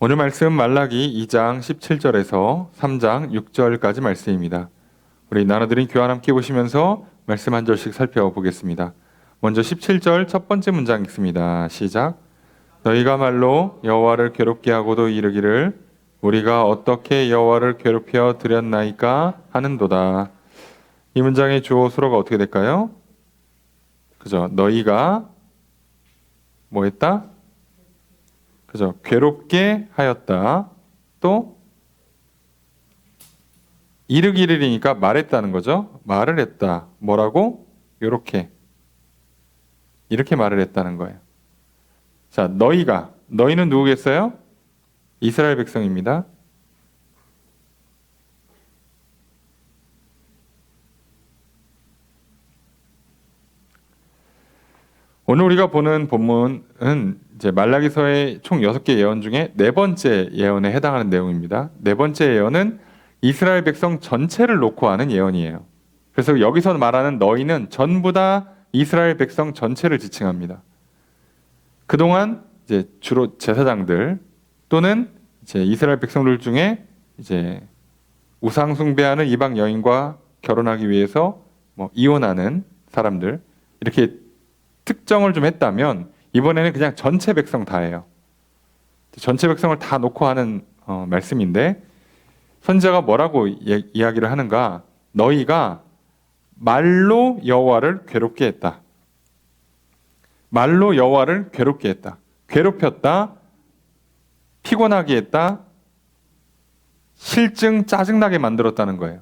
오늘 말씀 말라기 2장 17절에서 3장 6절까지 말씀입니다. 우리 나눠드린 교환 함께 보시면서 말씀 한 절씩 살펴보겠습니다. 먼저 17절 첫 번째 문장 읽습니다. 시작. 너희가 말로 여호와를 괴롭게 하고도 이르기를 우리가 어떻게 여호와를 괴롭혀 드렸나이까 하는도다. 이 문장의 주어 수로가 어떻게 될까요? 그죠? 너희가 뭐 했다? 그죠? 괴롭게 하였다. 또 이르기를이니까 말했다는 거죠. 말을 했다. 뭐라고? 이렇게 말을 했다는 거예요. 자, 너희는 누구겠어요? 이스라엘 백성입니다. 오늘 우리가 보는 본문은 이제 말라기서의 총 6개 예언 중에 네 번째 예언에 해당하는 내용입니다. 네 번째 예언은 이스라엘 백성 전체를 놓고 하는 예언이에요. 그래서 여기서 말하는 너희는 전부 다 이스라엘 백성 전체를 지칭합니다. 그동안 이제 주로 제사장들 또는 이제 이스라엘 백성들 중에 이제 우상 숭배하는 이방 여인과 결혼하기 위해서 뭐 이혼하는 사람들 이렇게 특정을 좀 했다면 이번에는 그냥 전체 백성 다예요. 전체 백성을 다 놓고 하는 말씀인데 선지자가 뭐라고 이야기를 하는가? 너희가 말로 여호와를 괴롭게 했다. 말로 여호와를 괴롭게 했다. 괴롭혔다. 피곤하게 했다. 실증 짜증나게 만들었다는 거예요.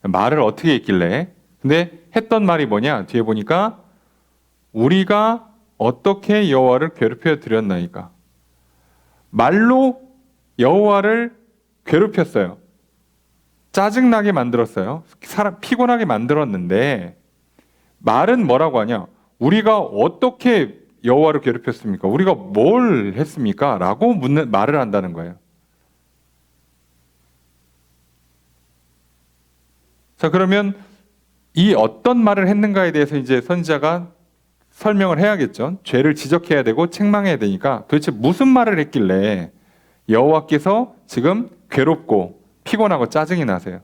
말을 어떻게 했길래? 근데 했던 말이 뭐냐? 뒤에 보니까 우리가 어떻게 여호와를 괴롭혀 드렸나이까? 말로 여호와를 괴롭혔어요. 짜증나게 만들었어요. 사람 피곤하게 만들었는데 말은 뭐라고 하냐? 우리가 어떻게 여호와를 괴롭혔습니까? 우리가 뭘 했습니까? 라고 말을 한다는 거예요. 자, 그러면 이 어떤 말을 했는가에 대해서 이제 선지자가 설명을 해야겠죠. 죄를 지적해야 되고 책망해야 되니까 도대체 무슨 말을 했길래 여호와께서 지금 괴롭고 피곤하고 짜증이 나세요.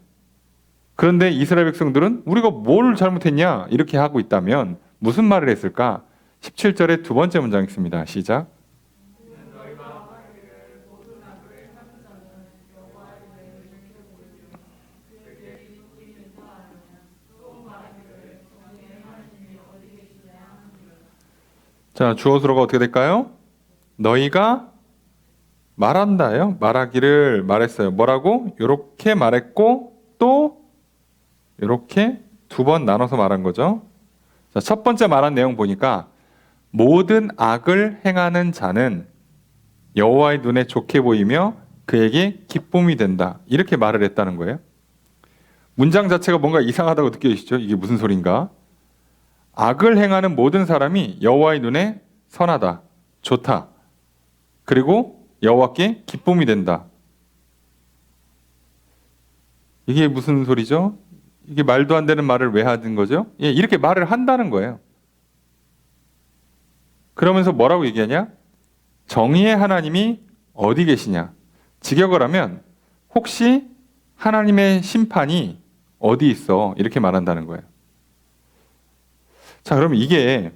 그런데 이스라엘 백성들은 우리가 뭘 잘못했냐 이렇게 하고 있다면 무슨 말을 했을까? 17절의 두 번째 문장 읽습니다. 시작. 자, 주어 수로가 어떻게 될까요? 너희가 말한다요. 말하기를 말했어요. 뭐라고? 이렇게 말했고 또 이렇게 두 번 나눠서 말한 거죠. 자, 첫 번째 말한 내용 보니까 모든 악을 행하는 자는 여호와의 눈에 좋게 보이며 그에게 기쁨이 된다. 이렇게 말을 했다는 거예요. 문장 자체가 뭔가 이상하다고 느껴지시죠? 이게 무슨 소린가? 악을 행하는 모든 사람이 여호와의 눈에 선하다, 좋다. 그리고 여호와께 기쁨이 된다. 이게 무슨 소리죠? 이게 말도 안 되는 말을 왜 하는 거죠? 예, 이렇게 말을 한다는 거예요. 그러면서 뭐라고 얘기하냐? 정의의 하나님이 어디 계시냐? 직역을 하면 혹시 하나님의 심판이 어디 있어? 이렇게 말한다는 거예요. 자, 그럼 이게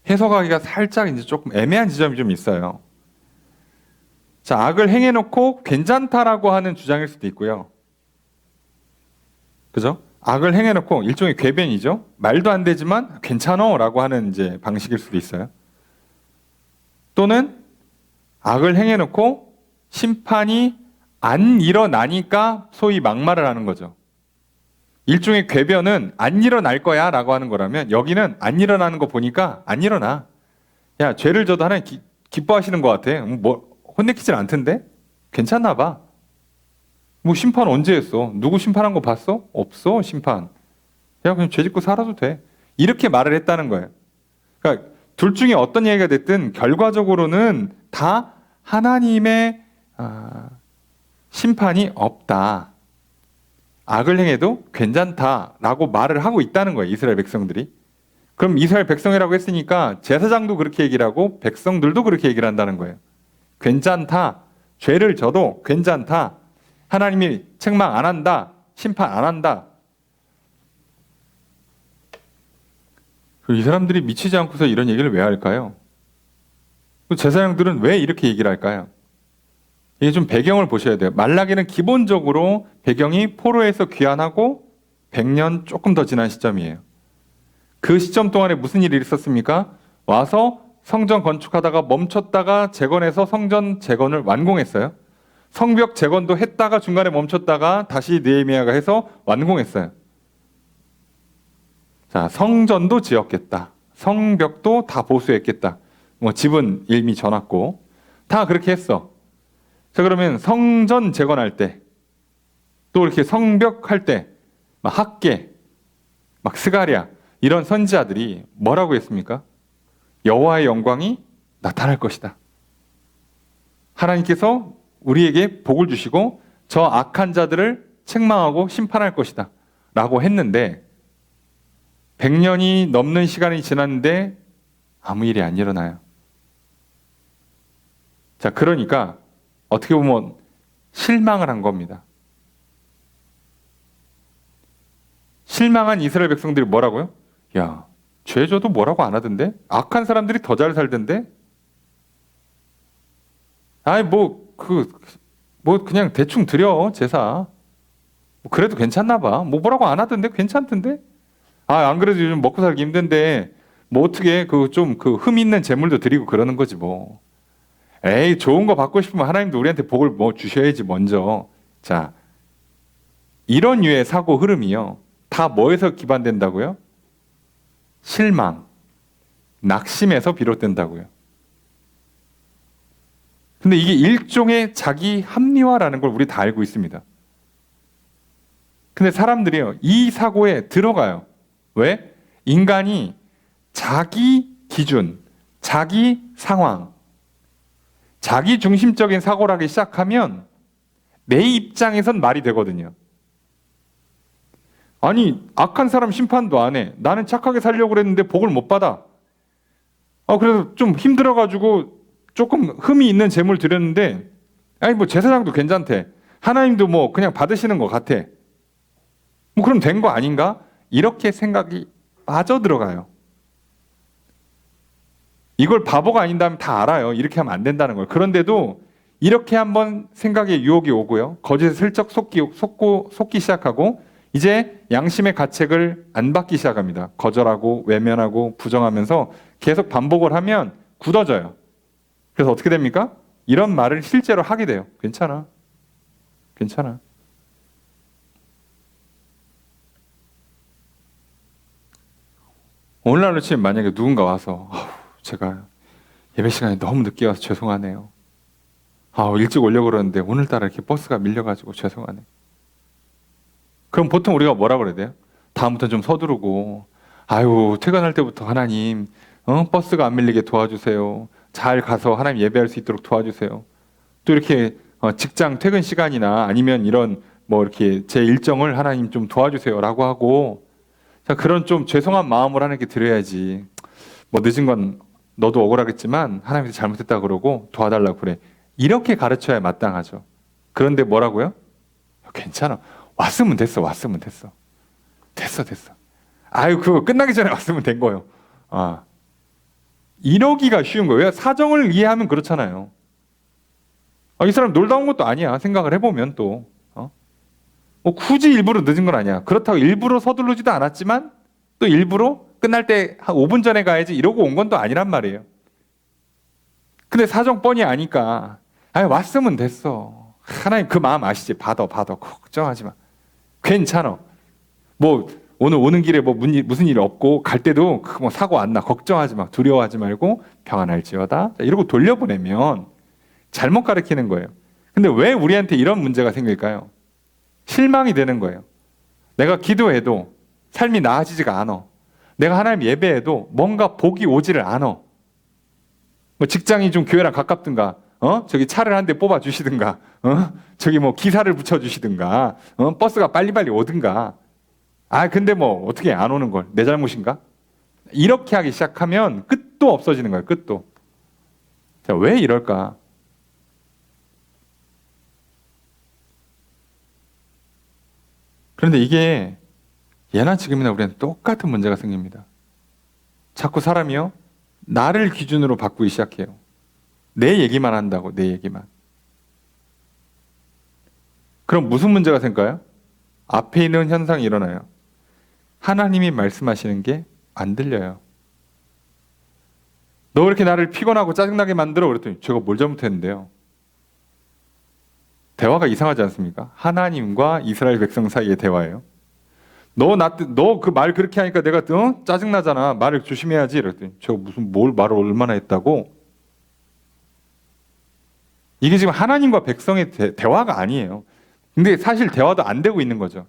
해석하기가 살짝 이제 조금 애매한 지점이 좀 있어요. 자, 악을 행해놓고 괜찮다라고 하는 주장일 수도 있고요. 그죠? 악을 행해놓고 일종의 궤변이죠. 말도 안 되지만 괜찮어라고 하는 이제 방식일 수도 있어요. 또는 악을 행해놓고 심판이 안 일어나니까 소위 막말을 하는 거죠. 일종의 궤변은 안 일어날 거야 라고 하는 거라면 여기는 안 일어나는 거 보니까 안 일어나. 야, 죄를 져도 하나님 기뻐하시는 것 같아. 뭐 혼내키질 않던데? 괜찮나 봐. 뭐 심판 언제 했어? 누구 심판한 거 봤어? 없어 심판. 야, 그냥 죄 짓고 살아도 돼. 이렇게 말을 했다는 거예요. 그러니까 둘 중에 어떤 얘기가 됐든 결과적으로는 다 하나님의 심판이 없다. 악을 행해도 괜찮다라고 말을 하고 있다는 거예요. 이스라엘 백성들이. 그럼 이스라엘 백성이라고 했으니까 제사장도 그렇게 얘기를 하고 백성들도 그렇게 얘기를 한다는 거예요. 괜찮다. 죄를 져도 괜찮다. 하나님이 책망 안 한다. 심판 안 한다. 이 사람들이 미치지 않고서 이런 얘기를 왜 할까요? 제사장들은 왜 이렇게 얘기를 할까요? 이게 좀 배경을 보셔야 돼요. 말라기는 기본적으로 배경이 포로에서 귀환하고 100년 조금 더 지난 시점이에요. 그 시점 동안에 무슨 일이 있었습니까? 와서 성전 건축하다가 멈췄다가 재건해서 성전 재건을 완공했어요. 성벽 재건도 했다가 중간에 멈췄다가 다시 느헤미야가 해서 완공했어요. 자, 성전도 지었겠다. 성벽도 다 보수했겠다. 뭐 집은 이미 져놨고 다 그렇게 했어. 자, 그러면 성전 재건할 때, 또 이렇게 성벽 할 때, 막 학개, 막 스가랴 이런 선지자들이 뭐라고 했습니까? 여호와의 영광이 나타날 것이다. 하나님께서 우리에게 복을 주시고 저 악한 자들을 책망하고 심판할 것이다. 라고 했는데 100년이 넘는 시간이 지났는데 아무 일이 안 일어나요. 자, 그러니까 어떻게 보면 실망을 한 겁니다. 실망한 이스라엘 백성들이 뭐라고요? 야, 죄 져도 뭐라고 안 하던데? 악한 사람들이 더 잘 살던데? 아이, 그냥 대충 드려, 제사. 그래도 괜찮나 봐. 뭐라고 안 하던데? 괜찮던데? 아, 안 그래도 요즘 먹고 살기 힘든데, 어떻게 흠 있는 재물도 드리고 그러는 거지, 뭐. 에이, 좋은 거 받고 싶으면 하나님도 우리한테 복을 주셔야지, 먼저. 자, 이런 류의 사고 흐름이요. 다 뭐에서 기반된다고요? 실망, 낙심에서 비롯된다고요. 근데 이게 일종의 자기 합리화라는 걸 우리 다 알고 있습니다. 근데 사람들이요, 이 사고에 들어가요. 왜? 인간이 자기 기준, 자기 상황, 자기 중심적인 사고를 하기 시작하면 내 입장에선 말이 되거든요. 아니, 악한 사람 심판도 안 해. 나는 착하게 살려고 그랬는데 복을 못 받아. 그래서 좀 힘들어가지고 조금 흠이 있는 재물 드렸는데, 아니, 뭐 제사장도 괜찮대. 하나님도 뭐 그냥 받으시는 것 같아. 뭐 그럼 된 거 아닌가? 이렇게 생각이 빠져들어가요. 이걸 바보가 아닌다면 다 알아요. 이렇게 하면 안 된다는 걸. 그런데도 이렇게 한번 생각에 유혹이 오고요. 거짓에 슬쩍 속기 시작하고 이제 양심의 가책을 안 받기 시작합니다. 거절하고 외면하고 부정하면서 계속 반복을 하면 굳어져요. 그래서 어떻게 됩니까? 이런 말을 실제로 하게 돼요. 괜찮아. 괜찮아. 오늘날로 치면 만약에 누군가 와서 제가 예배 시간에 너무 늦게 와서 죄송하네요. 일찍 오려고 그러는데 오늘따라 이렇게 버스가 밀려가지고 죄송하네. 그럼 보통 우리가 뭐라 그래야 돼요? 다음부터 좀 서두르고, 퇴근할 때부터 하나님, 버스가 안 밀리게 도와주세요. 잘 가서 하나님 예배할 수 있도록 도와주세요. 또 이렇게 직장 퇴근 시간이나 아니면 이런 이렇게 제 일정을 하나님 좀 도와주세요라고 하고, 자, 그런 좀 죄송한 마음으로 하나님께 드려야지. 늦은 건 너도 억울하겠지만 하나님께서 잘못했다 그러고 도와달라고 그래. 이렇게 가르쳐야 마땅하죠. 그런데 뭐라고요? 괜찮아. 왔으면 됐어. 됐어. 그거 끝나기 전에 왔으면 된 거예요. 이러기가 쉬운 거예요. 사정을 이해하면 그렇잖아요. 이 사람 놀다 온 것도 아니야. 생각을 해보면 또. 굳이 일부러 늦은 건 아니야. 그렇다고 일부러 서두르지도 않았지만 또 일부러 끝날 때 한 5분 전에 가야지 이러고 온 건 또 아니란 말이에요. 근데 사정 뻔히 아니까 왔으면 됐어. 하나님 그 마음 아시지? 받아. 걱정하지 마. 괜찮아. 오늘 오는 길에 무슨 일이 없고 갈 때도 사고 안 나. 걱정하지 마. 두려워하지 말고 평안할지어다. 이러고 돌려보내면 잘못 가르치는 거예요. 근데 왜 우리한테 이런 문제가 생길까요? 실망이 되는 거예요. 내가 기도해도 삶이 나아지지가 않아. 내가 하나님 예배해도 뭔가 복이 오지를 않아. 직장이 좀 교회랑 가깝든가, 저기 차를 한 대 뽑아 주시든가, 저기 기사를 붙여 주시든가, 버스가 빨리빨리 오든가. 근데 어떻게 안 오는 걸? 내 잘못인가? 이렇게 하기 시작하면 끝도 없어지는 거예요. 끝도. 자, 왜 이럴까? 그런데 이게 예나 지금이나 우리는 똑같은 문제가 생깁니다. 자꾸 사람이요, 나를 기준으로 바꾸기 시작해요. 내 얘기만 한다고, 내 얘기만. 그럼 무슨 문제가 생길까요? 앞에 있는 현상이 일어나요. 하나님이 말씀하시는 게 안 들려요. 너 왜 이렇게 나를 피곤하고 짜증나게 만들어? 그랬더니 제가 뭘 잘못했는데요? 대화가 이상하지 않습니까? 하나님과 이스라엘 백성 사이의 대화예요. 너 그 말 그렇게 하니까 내가 짜증나잖아. 말을 조심해야지. 이랬더니 제가 무슨 뭘 말을 얼마나 했다고? 이게 지금 하나님과 백성의 대화가 아니에요. 근데 사실 대화도 안 되고 있는 거죠.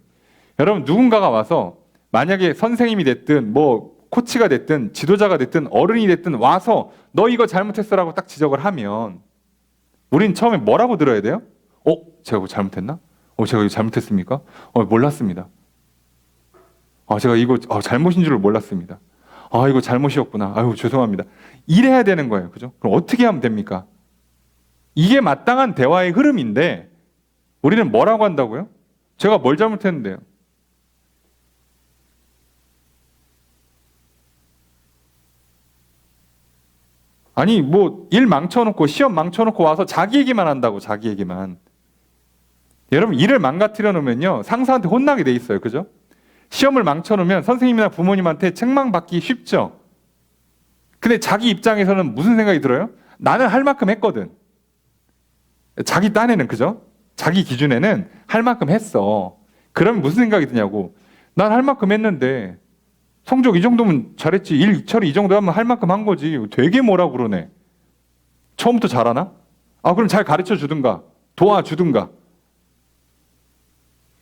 여러분, 누군가가 와서 만약에 선생님이 됐든 뭐 코치가 됐든 지도자가 됐든 어른이 됐든 와서 너 이거 잘못했어라고 딱 지적을 하면 우린 처음에 뭐라고 들어야 돼요? 제가 뭐 잘못했나? 제가 이거 잘못했습니까? 몰랐습니다. 제가 이거 잘못인 줄 몰랐습니다. 이거 잘못이었구나. 아유, 죄송합니다. 이래야 되는 거예요. 그죠? 그럼 어떻게 하면 됩니까? 이게 마땅한 대화의 흐름인데 우리는 뭐라고 한다고요? 제가 뭘 잘못했는데요? 아니, 뭐 일 망쳐놓고 시험 망쳐놓고 와서 자기 얘기만 한다고, 자기 얘기만. 여러분, 일을 망가뜨려 놓으면요, 상사한테 혼나게 돼 있어요. 그죠? 시험을 망쳐놓으면 선생님이나 부모님한테 책망받기 쉽죠. 근데 자기 입장에서는 무슨 생각이 들어요? 나는 할 만큼 했거든. 자기 딴에는, 그죠? 자기 기준에는 할 만큼 했어. 그러면 무슨 생각이 드냐고. 난 할 만큼 했는데 성적 이 정도면 잘했지. 일 처리 이 정도 하면 할 만큼 한 거지. 되게 뭐라 그러네. 처음부터 잘하나? 그럼 잘 가르쳐 주든가 도와주든가.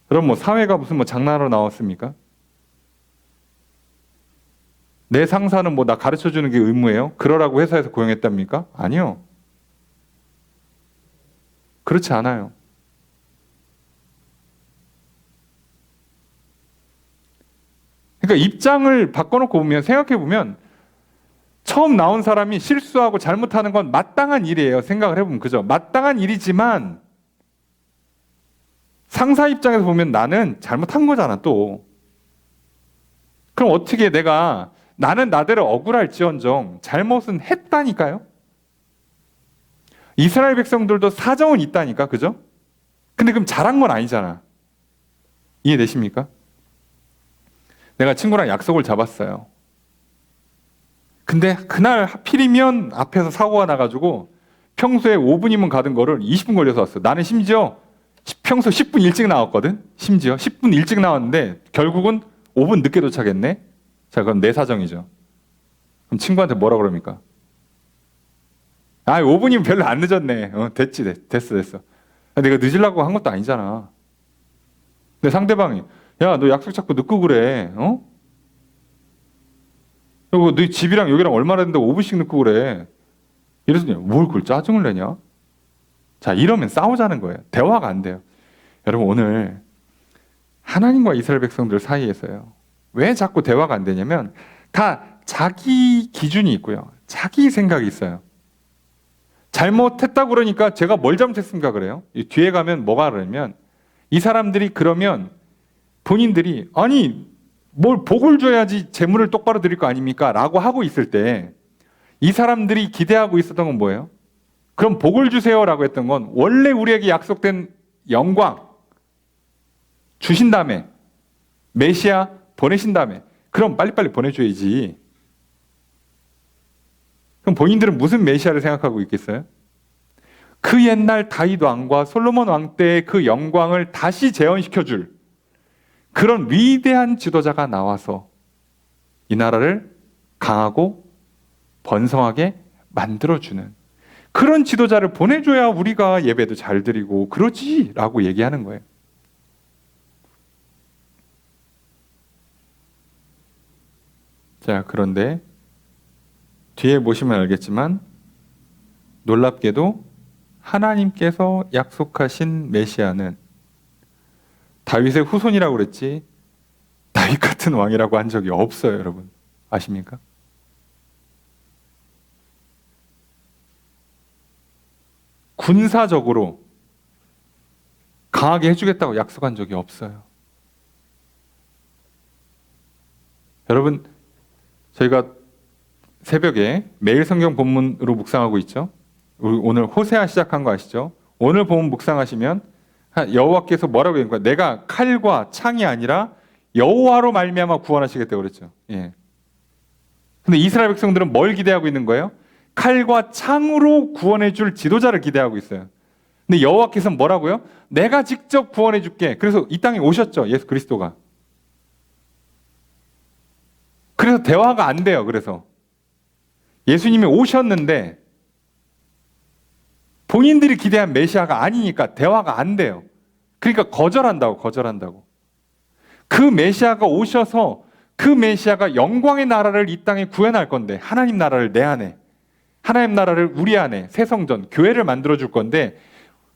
그럼 뭐 사회가 무슨 뭐 장난으로 나왔습니까? 내 상사는 뭐 나 가르쳐 주는 게 의무예요? 그러라고 회사에서 고용했답니까? 아니요. 그렇지 않아요. 그러니까 입장을 바꿔놓고 보면, 생각해보면 처음 나온 사람이 실수하고 잘못하는 건 마땅한 일이에요. 생각을 해보면. 그죠? 마땅한 일이지만 상사 입장에서 보면 나는 잘못한 거잖아 또. 그럼 어떻게 나는 나대로 억울할지언정 잘못은 했다니까요. 이스라엘 백성들도 사정은 있다니까. 그죠? 근데 그럼 잘한 건 아니잖아. 이해되십니까? 내가 친구랑 약속을 잡았어요. 근데 그날 하필이면 앞에서 사고가 나가지고 평소에 5분이면 가던 거를 20분 걸려서 왔어. 나는 심지어 평소 10분 일찍 나왔거든. 심지어 10분 일찍 나왔는데 결국은 5분 늦게 도착했네. 자, 그럼 내 사정이죠. 그럼 친구한테 뭐라 그럽니까? 5분이면 별로 안 늦었네. 됐어. 내가 늦으려고 한 것도 아니잖아. 근데 상대방이, 야, 너 약속 잡고 늦고 그래. 그리고 너 집이랑 여기랑 얼마나 됐는데 5분씩 늦고 그래. 이래서 뭘 그걸 짜증을 내냐? 자, 이러면 싸우자는 거예요. 대화가 안 돼요. 여러분, 오늘 하나님과 이스라엘 백성들 사이에서요, 왜 자꾸 대화가 안 되냐면 다 자기 기준이 있고요, 자기 생각이 있어요. 잘못했다고 그러니까 제가 뭘 잘못했습니까 그래요? 뒤에 가면 뭐가 그러냐면 이 사람들이 그러면 본인들이 아니 뭘 복을 줘야지 재물을 똑바로 드릴 거 아닙니까? 라고 하고 있을 때 이 사람들이 기대하고 있었던 건 뭐예요? 그럼 복을 주세요 라고 했던 건 원래 우리에게 약속된 영광 주신 다음에 메시아 보내신 다음에 그럼 빨리빨리 보내줘야지. 그럼 본인들은 무슨 메시아를 생각하고 있겠어요? 그 옛날 다윗 왕과 솔로몬 왕 때의 그 영광을 다시 재현시켜줄 그런 위대한 지도자가 나와서 이 나라를 강하고 번성하게 만들어주는 그런 지도자를 보내줘야 우리가 예배도 잘 드리고 그러지라고 얘기하는 거예요. 자, 그런데 뒤에 보시면 알겠지만 놀랍게도 하나님께서 약속하신 메시아는 다윗의 후손이라고 그랬지 다윗 같은 왕이라고 한 적이 없어요. 여러분 아십니까? 군사적으로 강하게 해주겠다고 약속한 적이 없어요. 여러분, 저희가 새벽에 매일 성경 본문으로 묵상하고 있죠. 우리 오늘 호세아 시작한 거 아시죠? 오늘 본문 묵상하시면 여호와께서 뭐라고 얘기한 거야? 내가 칼과 창이 아니라 여호와로 말미암아 구원하시겠다고 그랬죠. 예. 근데 이스라엘 백성들은 뭘 기대하고 있는 거예요? 칼과 창으로 구원해 줄 지도자를 기대하고 있어요. 근데 여호와께서는 뭐라고요? 내가 직접 구원해 줄게. 그래서 이 땅에 오셨죠. 예수 그리스도가. 그래서 대화가 안 돼요. 그래서 예수님이 오셨는데 본인들이 기대한 메시아가 아니니까 대화가 안 돼요. 그러니까 거절한다고. 그 메시아가 오셔서 그 메시아가 영광의 나라를 이 땅에 구현할 건데, 하나님 나라를 내 안에, 하나님 나라를 우리 안에, 새 성전, 교회를 만들어 줄 건데,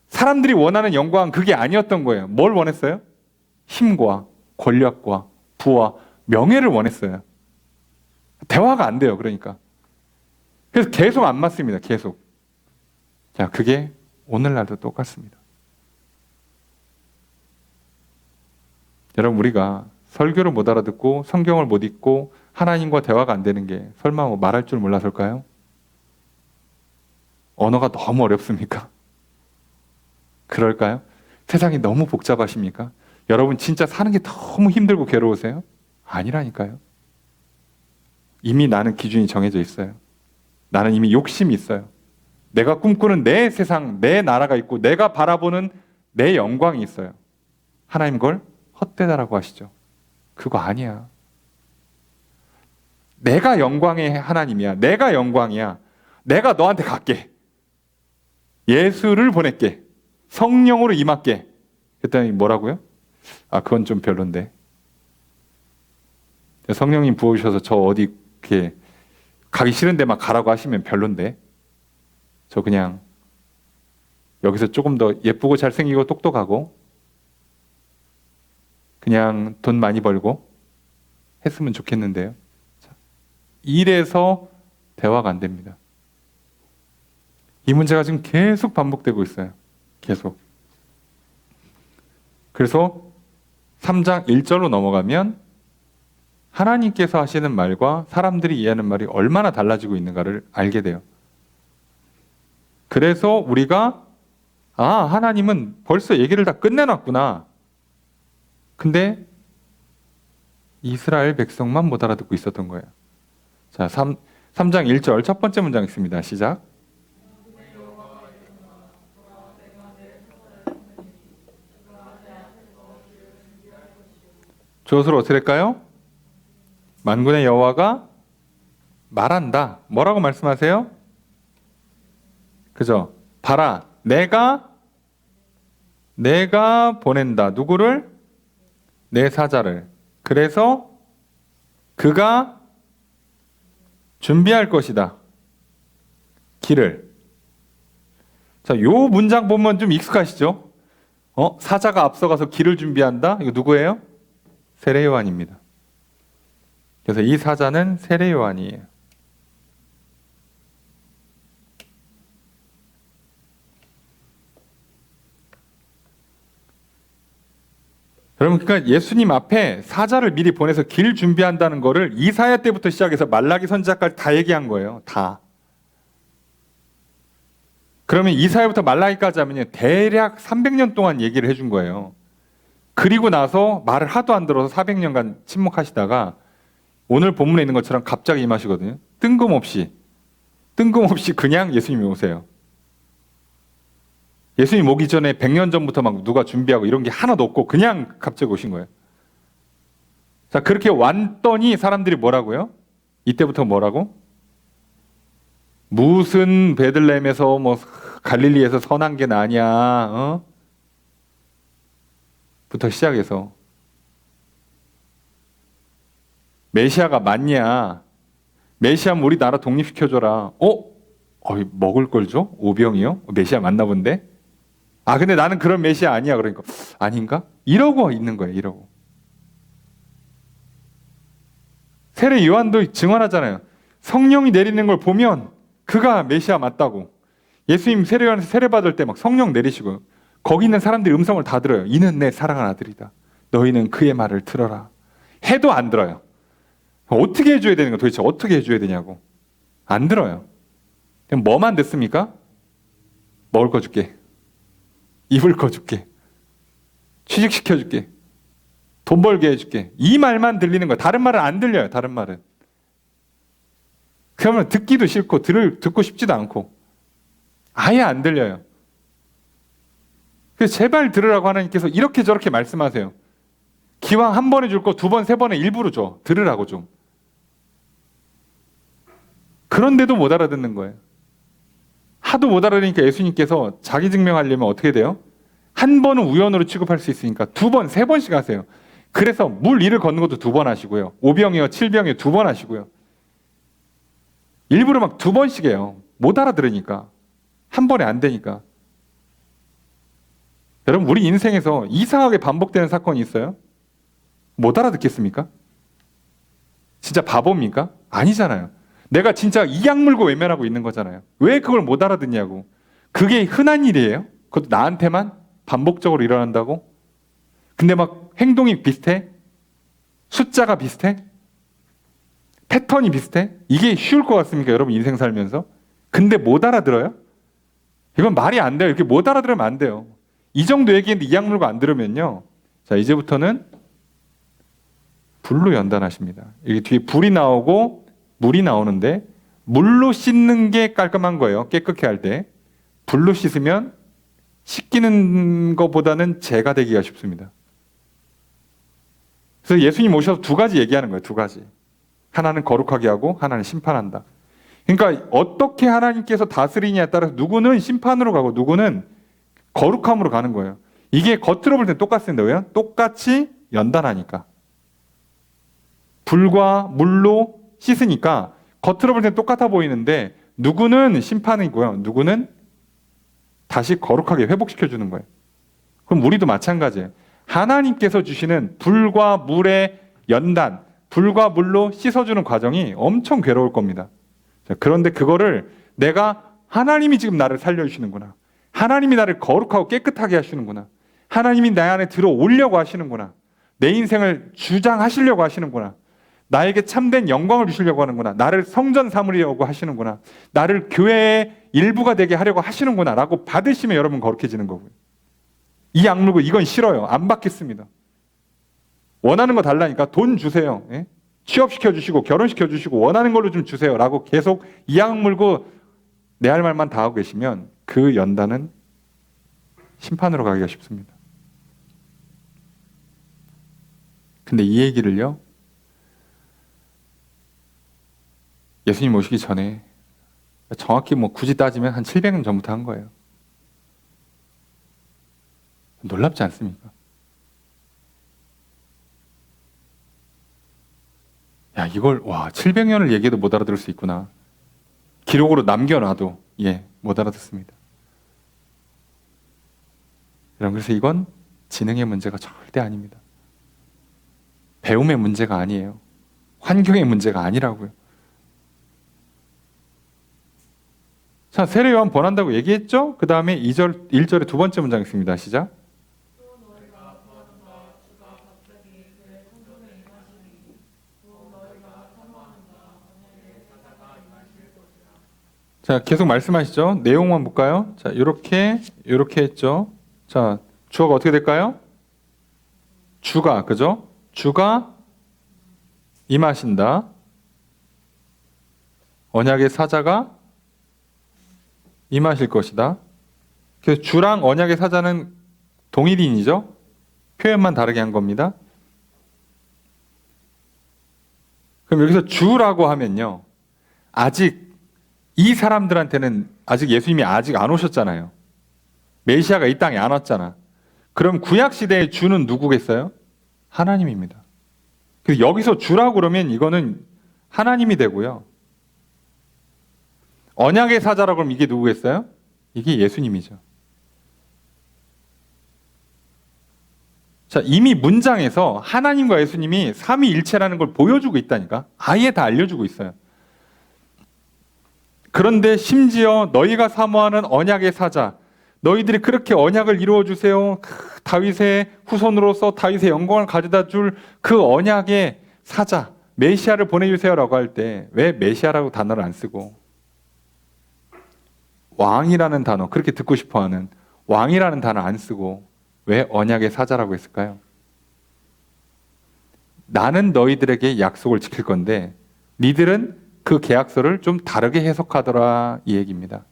사람들이 원하는 영광은 그게 아니었던 거예요. 뭘 원했어요? 힘과 권력과 부와 명예를 원했어요. 대화가 안 돼요. 그러니까. 그래서 계속 안 맞습니다. 계속. 자, 그게 오늘날도 똑같습니다. 여러분, 우리가 설교를 못 알아듣고 성경을 못 읽고 하나님과 대화가 안 되는 게 설마 뭐 말할 줄 몰라서일까요? 언어가 너무 어렵습니까? 그럴까요? 세상이 너무 복잡하십니까? 여러분 진짜 사는 게 너무 힘들고 괴로우세요? 아니라니까요. 이미 나는 기준이 정해져 있어요. 나는 이미 욕심이 있어요. 내가 꿈꾸는 내 세상, 내 나라가 있고 내가 바라보는 내 영광이 있어요. 하나님 그걸 헛되다라고 하시죠. 그거 아니야. 내가 영광의 하나님이야. 내가 영광이야. 내가 너한테 갈게. 예수를 보낼게. 성령으로 임할게. 그랬더니 뭐라고요? 아, 그건 좀 별론데. 성령님 부어주셔서 저 어디 이렇게 가기 싫은 데만 가라고 하시면 별론데. 저 그냥 여기서 조금 더 예쁘고 잘생기고 똑똑하고 그냥 돈 많이 벌고 했으면 좋겠는데요. 이래서 대화가 안 됩니다. 이 문제가 지금 계속 반복되고 있어요. 계속. 그래서 3장 1절로 넘어가면 하나님께서 하시는 말과 사람들이 이해하는 말이 얼마나 달라지고 있는가를 알게 돼요. 그래서 우리가 하나님은 벌써 얘기를 다 끝내놨구나. 근데 이스라엘 백성만 못 알아듣고 있었던 거예요. 자, 3장 1절 첫 번째 문장 있습니다. 시작. 주어로 어떻게 될까요? 만군의 여호와가 말한다. 뭐라고 말씀하세요? 그죠? 봐라, 내가 보낸다. 누구를? 내 사자를. 그래서 그가 준비할 것이다. 길을. 자, 요 문장 보면 좀 익숙하시죠? 사자가 앞서가서 길을 준비한다? 이거 누구예요? 세례 요한입니다. 그래서 이 사자는 세례 요한이에요. 여러분, 그러니까 예수님 앞에 사자를 미리 보내서 길 준비한다는 거를 이사야 때부터 시작해서 말라기 선지자까지 다 얘기한 거예요. 다. 그러면 이사야부터 말라기까지 하면 대략 300년 동안 얘기를 해준 거예요. 그리고 나서 말을 하도 안 들어서 400년간 침묵하시다가 오늘 본문에 있는 것처럼 갑자기 임하시거든요. 뜬금없이 그냥 예수님이 오세요. 예수님 오기 전에 100년 전부터 막 누가 준비하고 이런 게 하나도 없고 그냥 갑자기 오신 거예요. 자, 그렇게 왔더니 사람들이 뭐라고요? 이때부터 뭐라고? 무슨 베들레헴에서 뭐 갈릴리에서 선한 게 나냐? 부터 시작해서 메시아가 맞냐? 메시아면 우리 나라 독립시켜줘라. 먹을 걸 줘? 오병이요? 메시아 맞나 본데? 근데 나는 그런 메시아 아니야. 그러니까 아닌가? 이러고 있는 거예요. 이러고. 세례 요한도 증언하잖아요. 성령이 내리는 걸 보면 그가 메시아 맞다고. 예수님 세례 요한에서 세례 받을 때 막 성령 내리시고 거기 있는 사람들이 음성을 다 들어요. 이는 내 사랑하는 아들이다. 너희는 그의 말을 들어라. 해도 안 들어요. 어떻게 해줘야 되는 거야? 도대체 어떻게 해줘야 되냐고. 안 들어요. 그럼 뭐만 듣습니까? 먹을 거 줄게. 입을 거 줄게. 취직시켜줄게. 돈 벌게 해줄게. 이 말만 들리는 거예요. 다른 말은 안 들려요. 다른 말은. 그러면 듣기도 싫고 듣고 싶지도 않고 아예 안 들려요. 그래서 제발 들으라고 하나님께서 이렇게 저렇게 말씀하세요. 기왕 한 번에 줄 거 두 번, 세 번에 일부러 줘. 들으라고 좀. 그런데도 못 알아듣는 거예요. 하도 못 알아들으니까 예수님께서 자기 증명하려면 어떻게 돼요? 한 번은 우연으로 취급할 수 있으니까 두 번, 세 번씩 하세요. 그래서 물 위를 걷는 것도 두 번 하시고요. 5병이요, 7병이요, 두 번 하시고요. 일부러 막 두 번씩 해요. 못 알아들으니까. 한 번에 안 되니까. 여러분, 우리 인생에서 이상하게 반복되는 사건이 있어요? 못 알아듣겠습니까? 진짜 바보입니까? 아니잖아요. 내가 진짜 이악 물고 외면하고 있는 거잖아요. 왜 그걸 못 알아듣냐고. 그게 흔한 일이에요? 그것도 나한테만 반복적으로 일어난다고? 근데 막 행동이 비슷해? 숫자가 비슷해? 패턴이 비슷해? 이게 쉬울 것 같습니까? 여러분 인생 살면서? 근데 못 알아들어요? 이건 말이 안 돼요. 이렇게 못 알아들으면 안 돼요. 이 정도 얘기했는데 이악 물고 안 들으면요. 자, 이제부터는 불로 연단하십니다. 여기 뒤에 불이 나오고 물이 나오는데 물로 씻는 게 깔끔한 거예요. 깨끗게 할 때. 불로 씻으면 씻기는 것보다는 재가 되기가 쉽습니다. 그래서 예수님 오셔서 두 가지 얘기하는 거예요. 두 가지. 하나는 거룩하게 하고 하나는 심판한다. 그러니까 어떻게 하나님께서 다스리냐에 따라서 누구는 심판으로 가고 누구는 거룩함으로 가는 거예요. 이게 겉으로 볼 땐 똑같습니다. 왜요? 똑같이 연단하니까. 불과 물로 씻으니까 겉으로 볼 땐 똑같아 보이는데 누구는 심판이고요. 누구는 다시 거룩하게 회복시켜주는 거예요. 그럼 우리도 마찬가지예요. 하나님께서 주시는 불과 물의 연단, 불과 물로 씻어주는 과정이 엄청 괴로울 겁니다. 그런데 그거를 내가 하나님이 지금 나를 살려주시는구나. 하나님이 나를 거룩하고 깨끗하게 하시는구나. 하나님이 내 안에 들어오려고 하시는구나. 내 인생을 주장하시려고 하시는구나. 나에게 참된 영광을 주시려고 하는구나. 나를 성전 삼으려고 하시는구나. 나를 교회의 일부가 되게 하려고 하시는구나. 라고 받으시면 여러분 거룩해지는 거고요. 이 악물고 이건 싫어요. 안 받겠습니다. 원하는 거 달라니까 돈 주세요. 예? 취업시켜 주시고 결혼시켜 주시고 원하는 걸로 좀 주세요. 라고 계속 이 악물고 내 할 말만 다 하고 계시면 그 연단은 심판으로 가기가 쉽습니다. 근데 이 얘기를요. 예수님 오시기 전에 정확히 뭐 굳이 따지면 한 700년 전부터 한 거예요. 놀랍지 않습니까? 야, 이걸 700년을 얘기해도 못 알아들을 수 있구나. 기록으로 남겨놔도 못 알아듣습니다. 여러분, 그래서 이건 지능의 문제가 절대 아닙니다. 배움의 문제가 아니에요. 환경의 문제가 아니라고요. 자, 세례 요한 번한다고 얘기했죠? 그 다음에 1절의 두 번째 문장 있습니다. 시작. 자, 계속 말씀하시죠. 내용만 볼까요? 자, 이렇게 했죠. 자, 주어가 어떻게 될까요? 주가, 그죠? 주가 임하신다. 언약의 사자가 임하실 것이다. 그래서 주랑 언약의 사자는 동일인이죠. 표현만 다르게 한 겁니다. 그럼 여기서 주라고 하면요. 아직 이 사람들한테는 아직 예수님이 아직 안 오셨잖아요. 메시아가 이 땅에 안 왔잖아. 그럼 구약 시대의 주는 누구겠어요? 하나님입니다. 그래서 여기서 주라고 그러면 이거는 하나님이 되고요. 언약의 사자라고 그러면 이게 누구겠어요? 이게 예수님이죠. 자, 이미 문장에서 하나님과 예수님이 삼위일체라는 걸 보여주고 있다니까. 아예 다 알려주고 있어요. 그런데 심지어 너희가 사모하는 언약의 사자, 너희들이 그렇게 언약을 이루어 주세요. 다윗의 후손으로서 다윗의 영광을 가져다 줄 그 언약의 사자, 메시아를 보내주세요라고 할 때 왜 메시아라고 단어를 안 쓰고 왕이라는 단어, 그렇게 듣고 싶어하는 왕이라는 단어 안 쓰고 왜 언약의 사자라고 했을까요? 나는 너희들에게 약속을 지킬 건데 니들은 그 계약서를 좀 다르게 해석하더라, 이 얘기입니다.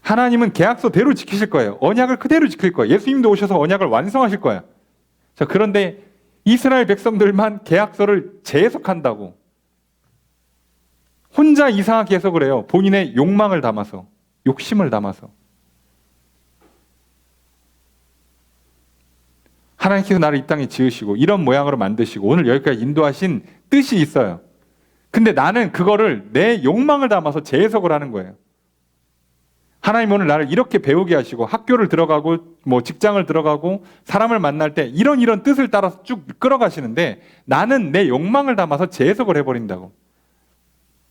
하나님은 계약서대로 지키실 거예요. 언약을 그대로 지킬 거예요. 예수님도 오셔서 언약을 완성하실 거예요. 자, 그런데 이스라엘 백성들만 계약서를 재해석한다고 혼자 이상하게 해석을 해요. 본인의 욕망을 담아서, 욕심을 담아서. 하나님께서 나를 이 땅에 지으시고 이런 모양으로 만드시고 오늘 여기까지 인도하신 뜻이 있어요. 근데 나는 그거를 내 욕망을 담아서 재해석을 하는 거예요. 하나님 오늘 나를 이렇게 배우게 하시고 학교를 들어가고 뭐 직장을 들어가고 사람을 만날 때 이런 뜻을 따라서 쭉 끌어가시는데 나는 내 욕망을 담아서 재해석을 해버린다고.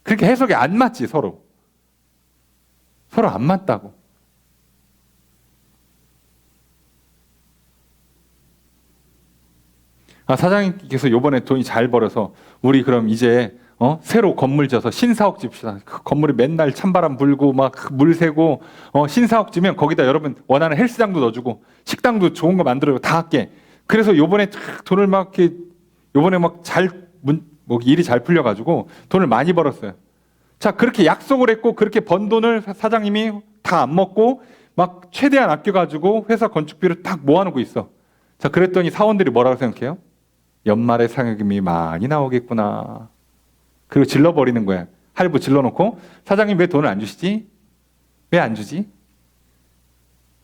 그렇게 해석이 안 맞지, 서로. 서로 안 맞다고. 사장님께서 요번에 돈이 잘 벌어서 우리 그럼 이제 새로 건물 져서 신사옥 집시다. 그 건물이 맨날 찬바람 불고 막 물 새고 신사옥 지면 거기다 여러분 원하는 헬스장도 넣어주고 식당도 좋은 거 만들어주고 다 할게. 그래서 요번에 돈을 막 이렇게 요번에 막 일이 잘 풀려가지고 돈을 많이 벌었어요. 자, 그렇게 약속을 했고 그렇게 번 돈을 사장님이 다 안 먹고 막 최대한 아껴가지고 회사 건축비를 딱 모아놓고 있어. 자, 그랬더니 사원들이 뭐라고 생각해요? 연말에 상여금이 많이 나오겠구나. 그리고 질러버리는 거야. 할부 질러놓고 사장님 왜 돈을 안 주시지? 왜 안 주지?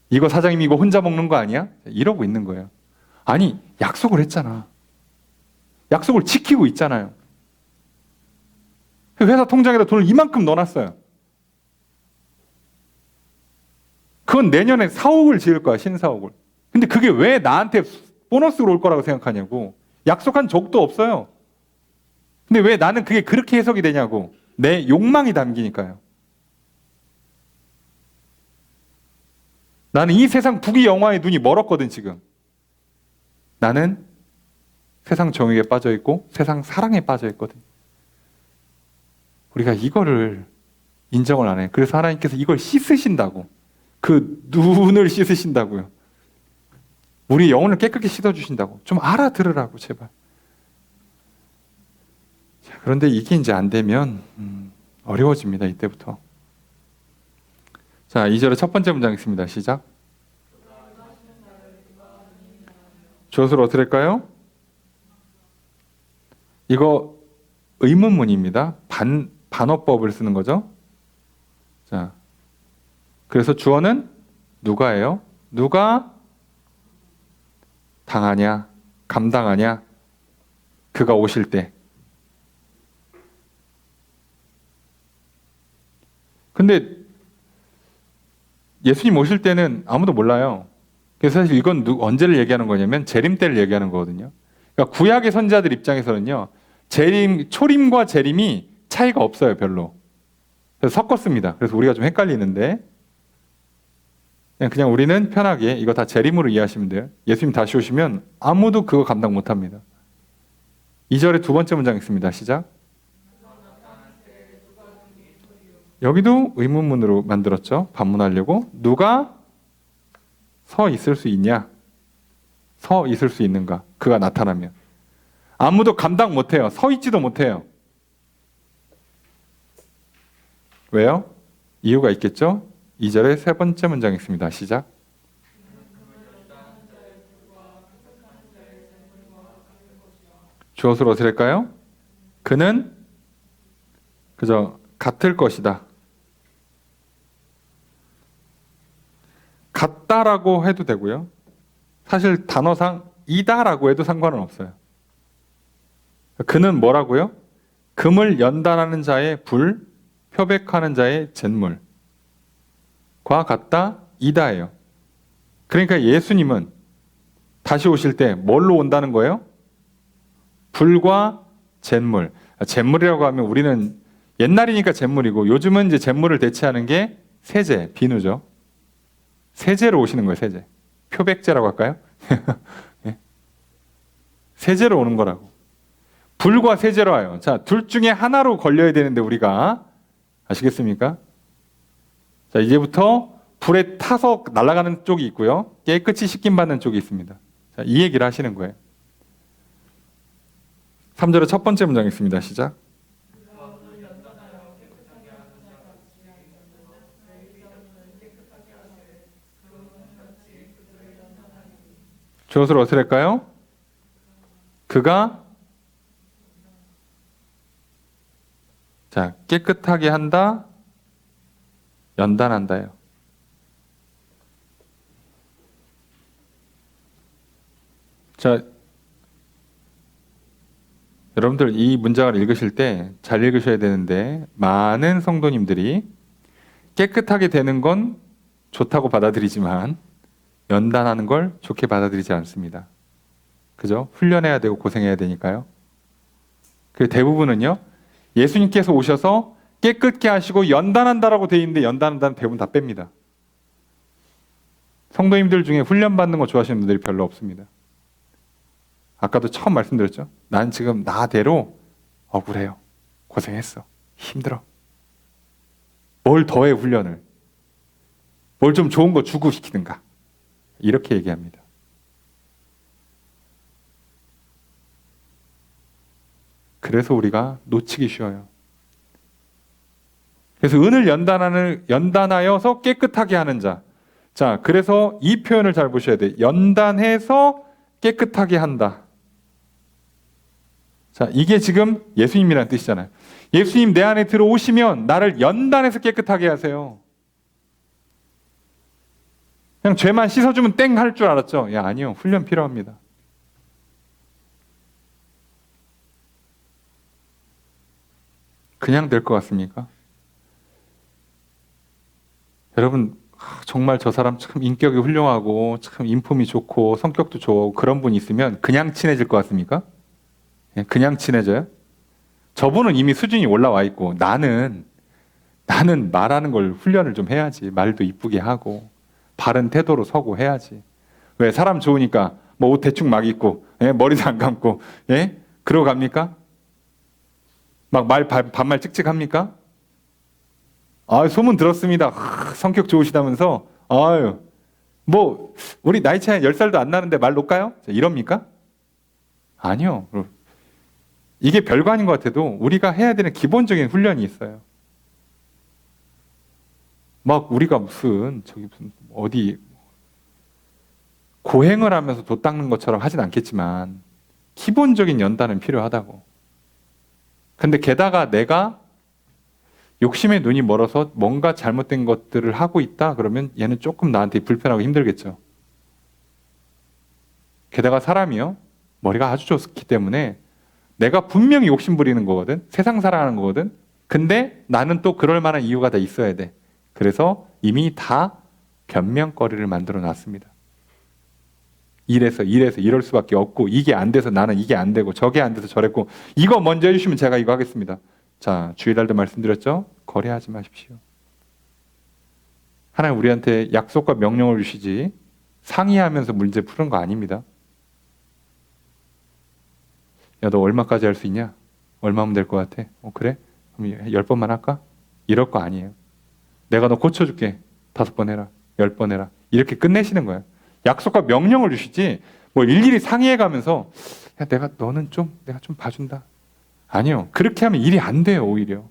이거 사장님이 이거 혼자 먹는 거 아니야? 이러고 있는 거예요. 아니, 약속을 했잖아. 약속을 지키고 있잖아요. 회사 통장에다 돈을 이만큼 넣어놨어요. 그건 내년에 사옥을 지을 거야, 신사옥을. 근데 그게 왜 나한테 보너스로 올 거라고 생각하냐고. 약속한 적도 없어요. 근데 왜 나는 그게 그렇게 해석이 되냐고. 내 욕망이 담기니까요. 나는 이 세상 부귀영화에 눈이 멀었거든, 지금. 나는 세상 정욕에 빠져 있고 세상 사랑에 빠져 있거든. 우리가 이거를 인정을 안 해. 그래서 하나님께서 이걸 씻으신다고. 그 눈을 씻으신다고요. 우리 영혼을 깨끗이 씻어주신다고. 좀 알아들으라고, 제발. 자, 그런데 이게 이제 안 되면 어려워집니다, 이때부터. 자, 2절의 첫 번째 문장 있습니다. 시작. 주어를 어떻게 할까요? 이거 의문문입니다. 반어법을 쓰는 거죠. 자, 그래서 주어는 누가예요? 누가 당하냐? 감당하냐? 그가 오실 때. 근데 예수님 오실 때는 아무도 몰라요. 그래서 사실 이건 언제를 얘기하는 거냐면 재림 때를 얘기하는 거거든요. 그러니까 구약의 선지자들 입장에서는요. 초림과 재림이 차이가 없어요, 별로. 그래서 섞었습니다. 그래서 우리가 좀 헷갈리는데 그냥 우리는 편하게 이거 다 재림으로 이해하시면 돼요. 예수님 다시 오시면 아무도 그거 감당 못합니다. 2절의 두 번째 문장 있습니다. 시작. 여기도 의문문으로 만들었죠. 반문하려고. 누가 서 있을 수 있냐? 서 있을 수 있는가? 그가 나타나면. 아무도 감당 못해요. 서 있지도 못해요. 왜요? 이유가 있겠죠? 2절의 세 번째 문장 있습니다. 시작. 주어를 어떻게 할까요? 그는 그저 같을 것이다. 같다라고 해도 되고요. 사실 단어상 이다라고 해도 상관은 없어요. 그는 뭐라고요? 금을 연단하는 자의 불, 표백하는 자의 잿물과 같다, 이다예요. 그러니까 예수님은 다시 오실 때 뭘로 온다는 거예요? 불과 잿물. 잿물이라고 하면 우리는 옛날이니까 잿물이고 요즘은 이제 잿물을 대체하는 게 세제, 비누죠. 세제로 오시는 거예요, 세제. 표백제라고 할까요? 네. 세제로 오는 거라고. 불과 세제로 하여. 자, 둘 중에 하나로 걸려야 되는데 우리가 아시겠습니까? 자, 이제부터 불에 타서 날아가는 쪽이 있고요. 깨끗이 씻김 받는 쪽이 있습니다. 자, 이 얘기를 하시는 거예요. 3절의 첫 번째 문장 있습니다. 시작. 주어를 어떻게 할까요? 그가 자, 깨끗하게 한다, 연단한다요. 자, 여러분들 이 문장을 읽으실 때 잘 읽으셔야 되는데 많은 성도님들이 깨끗하게 되는 건 좋다고 받아들이지만 연단하는 걸 좋게 받아들이지 않습니다. 그죠? 훈련해야 되고 고생해야 되니까요. 그 대부분은요, 예수님께서 오셔서 깨끗게 하시고 연단한다라고 돼 있는데 연단한다는 대부분 다 뺍니다. 성도님들 중에 훈련받는 거 좋아하시는 분들이 별로 없습니다. 아까도 처음 말씀드렸죠. 난 지금 나대로 억울해요. 고생했어. 힘들어. 뭘 더해 훈련을. 뭘 좀 좋은 거 주고 시키든가. 이렇게 얘기합니다. 그래서 우리가 놓치기 쉬워요. 그래서 은을 연단하여서 깨끗하게 하는 자. 자, 그래서 이 표현을 잘 보셔야 돼요. 연단해서 깨끗하게 한다. 자, 이게 지금 예수님이라는 뜻이잖아요. 예수님 내 안에 들어오시면 나를 연단해서 깨끗하게 하세요. 그냥 죄만 씻어주면 땡 할 줄 알았죠? 야, 아니요. 훈련 필요합니다. 그냥 될 것 같습니까? 여러분, 정말 저 사람 참 인격이 훌륭하고 참 인품이 좋고 성격도 좋고 그런 분이 있으면 그냥 친해질 것 같습니까? 그냥 친해져요? 저분은 이미 수준이 올라와 있고 나는 말하는 걸 훈련을 좀 해야지. 말도 이쁘게 하고 바른 태도로 서고 해야지. 왜? 사람 좋으니까 뭐 옷 대충 막 입고 머리도 안 감고 그러고 갑니까? 막 반말 찍찍합니까? 아, 소문 들었습니다. 성격 좋으시다면서. 아유, 뭐 우리 나이 차이 10살도 안 나는데 말 놓을까요? 이럽니까? 아니요. 이게 별거 아닌 것 같아도 우리가 해야 되는 기본적인 훈련이 있어요. 막 우리가 무슨 어디 고행을 하면서 돛 닦는 것처럼 하진 않겠지만 기본적인 연단은 필요하다고. 근데 게다가 내가 욕심에 눈이 멀어서 뭔가 잘못된 것들을 하고 있다 그러면 얘는 조금 나한테 불편하고 힘들겠죠. 게다가 사람이요, 머리가 아주 좋기 때문에 내가 분명히 욕심 부리는 거거든. 세상 사랑하는 거거든. 근데 나는 또 그럴 만한 이유가 다 있어야 돼. 그래서 이미 다 변명거리를 만들어 놨습니다. 이래서 이럴 수밖에 없고, 이게 안 돼서 나는 이게 안 되고, 저게 안 돼서 저랬고, 이거 먼저 해주시면 제가 이거 하겠습니다. 자, 주일날도 말씀드렸죠? 거래하지 마십시오. 하나님 우리한테 약속과 명령을 주시지 상의하면서 문제 푸는 거 아닙니다. 야, 너 얼마까지 할 수 있냐? 얼마면 될 것 같아? 그래? 그럼 10번만 할까? 이럴 거 아니에요. 내가 너 고쳐줄게. 5번 해라. 10번 해라. 이렇게 끝내시는 거예요. 약속과 명령을 주시지 뭐 일일이 상의해가면서 야, 내가 좀 봐준다. 아니요. 그렇게 하면 일이 안 돼요. 오히려.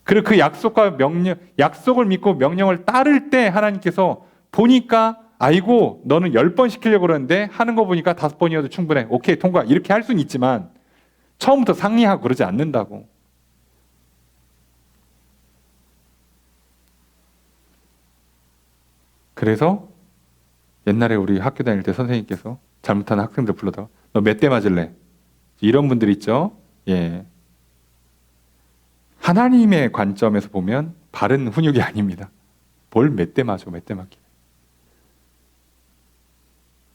그리고 그 약속과 명령, 약속을 믿고 명령을 따를 때 하나님께서 보니까 아이고 너는 10번 시키려고 그러는데 하는 거 보니까 5번이어도 충분해. 오케이 통과. 이렇게 할 수는 있지만 처음부터 상의하고 그러지 않는다고. 그래서 옛날에 우리 학교 다닐 때 선생님께서 잘못하는 학생들 불러다가 너 몇 대 맞을래? 이런 분들 있죠. 예. 하나님의 관점에서 보면 바른 훈육이 아닙니다. 뭘 몇 대 맞아, 몇 대 맞기.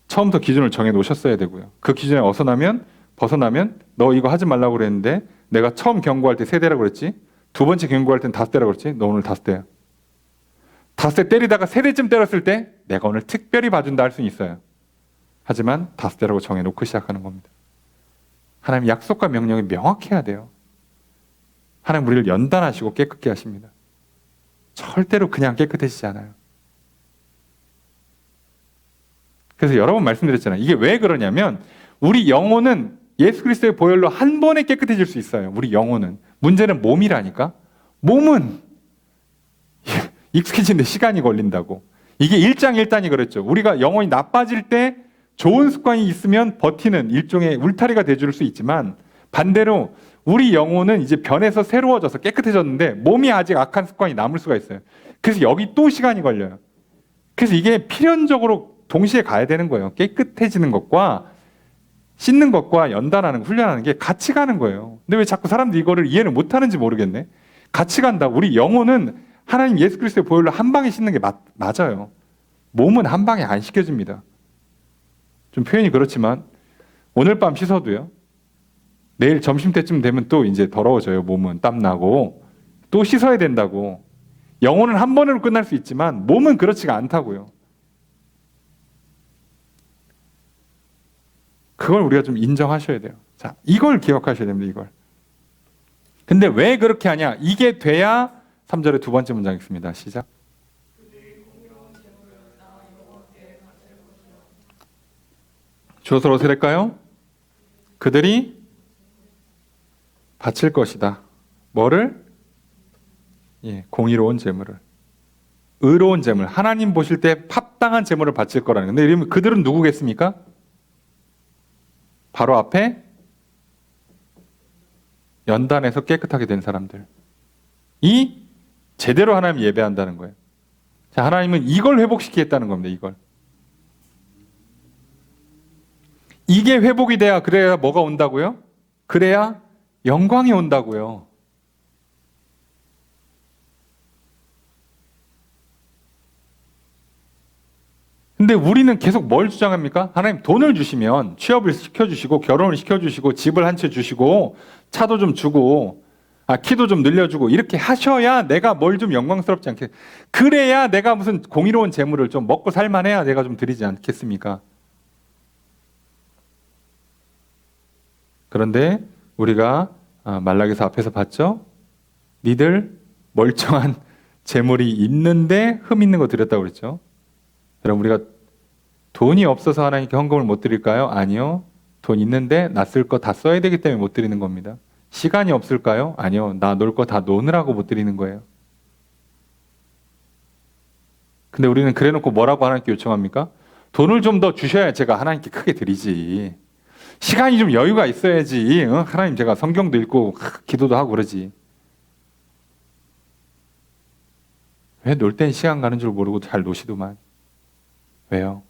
처음부터 기준을 정해 놓으셨어야 되고요. 그 기준에 벗어나면 너 이거 하지 말라고 그랬는데 내가 처음 경고할 때 3대라고 그랬지? 2번째 경고할 땐 5대라고 그랬지? 너 오늘 5대야. 5대 때리다가 3대쯤 때렸을 때 내가 오늘 특별히 봐준다 할 수는 있어요. 하지만 5대라고 정해놓고 시작하는 겁니다. 하나님 약속과 명령이 명확해야 돼요. 하나님 우리를 연단하시고 깨끗게 하십니다. 절대로 그냥 깨끗해지지 않아요. 그래서 여러 번 말씀드렸잖아요. 이게 왜 그러냐면 우리 영혼은 예수 그리스도의 보혈로 한 번에 깨끗해질 수 있어요. 우리 영혼은. 문제는 몸이라니까. 몸은 익숙해지는데 시간이 걸린다고. 이게 일장일단이 그랬죠. 우리가 영혼이 나빠질 때 좋은 습관이 있으면 버티는 일종의 울타리가 돼줄 수 있지만 반대로 우리 영혼은 이제 변해서 새로워져서 깨끗해졌는데 몸이 아직 악한 습관이 남을 수가 있어요. 그래서 여기 또 시간이 걸려요. 그래서 이게 필연적으로 동시에 가야 되는 거예요. 깨끗해지는 것과 씻는 것과 연단하는 훈련하는 게 같이 가는 거예요. 근데 왜 자꾸 사람들이 이거를 이해를 못하는지 모르겠네. 같이 간다. 우리 영혼은 하나님 예수 그리스도의 보혈로 한 방에 씻는 게 맞아요. 몸은 한 방에 안 씻겨집니다. 좀 표현이 그렇지만 오늘 밤 씻어도요. 내일 점심때쯤 되면 또 이제 더러워져요. 몸은 땀나고 또 씻어야 된다고. 영혼은 한 번으로 끝날 수 있지만 몸은 그렇지가 않다고요. 그걸 우리가 좀 인정하셔야 돼요. 자, 이걸 기억하셔야 됩니다. 이걸. 근데 왜 그렇게 하냐? 이게 돼야 3절의 두 번째 문장 읽습니다. 시작. 주어서 어떻게 될까요? 그들이 바칠 것이다. 뭐를? 예, 공의로운 제물을. 의로운 제물. 하나님 보실 때 합당한 제물을 바칠 거라는. 근데 이러면 그들은 누구겠습니까? 바로 앞에 연단에서 깨끗하게 된 사람들. 이 제대로 하나님 예배한다는 거예요. 자, 하나님은 이걸 회복시키겠다는 겁니다. 이걸. 이게 회복이 돼야 그래야 뭐가 온다고요? 그래야 영광이 온다고요. 근데 우리는 계속 뭘 주장합니까? 하나님 돈을 주시면 취업을 시켜주시고 결혼을 시켜주시고 집을 한 채 주시고 차도 좀 주고 키도 좀 늘려주고 이렇게 하셔야 내가 뭘 좀 영광스럽지 않게 그래야 내가 무슨 공의로운 재물을 좀 먹고 살만해야 내가 좀 드리지 않겠습니까? 그런데 우리가 말라기서 앞에서 봤죠? 니들 멀쩡한 재물이 있는데 흠 있는 거 드렸다고 그랬죠? 여러분 우리가 돈이 없어서 하나님께 헌금을 못 드릴까요? 아니요. 돈 있는데 나 쓸 거 다 써야 되기 때문에 못 드리는 겁니다. 시간이 없을까요? 아니요. 나 놀 거 다 노느라고 못 드리는 거예요. 근데 우리는 그래놓고 뭐라고 하나님께 요청합니까? 돈을 좀 더 주셔야 제가 하나님께 크게 드리지. 시간이 좀 여유가 있어야지. 하나님 제가 성경도 읽고 기도도 하고 그러지. 왜 놀 땐 시간 가는 줄 모르고 잘 노시더만. 왜요?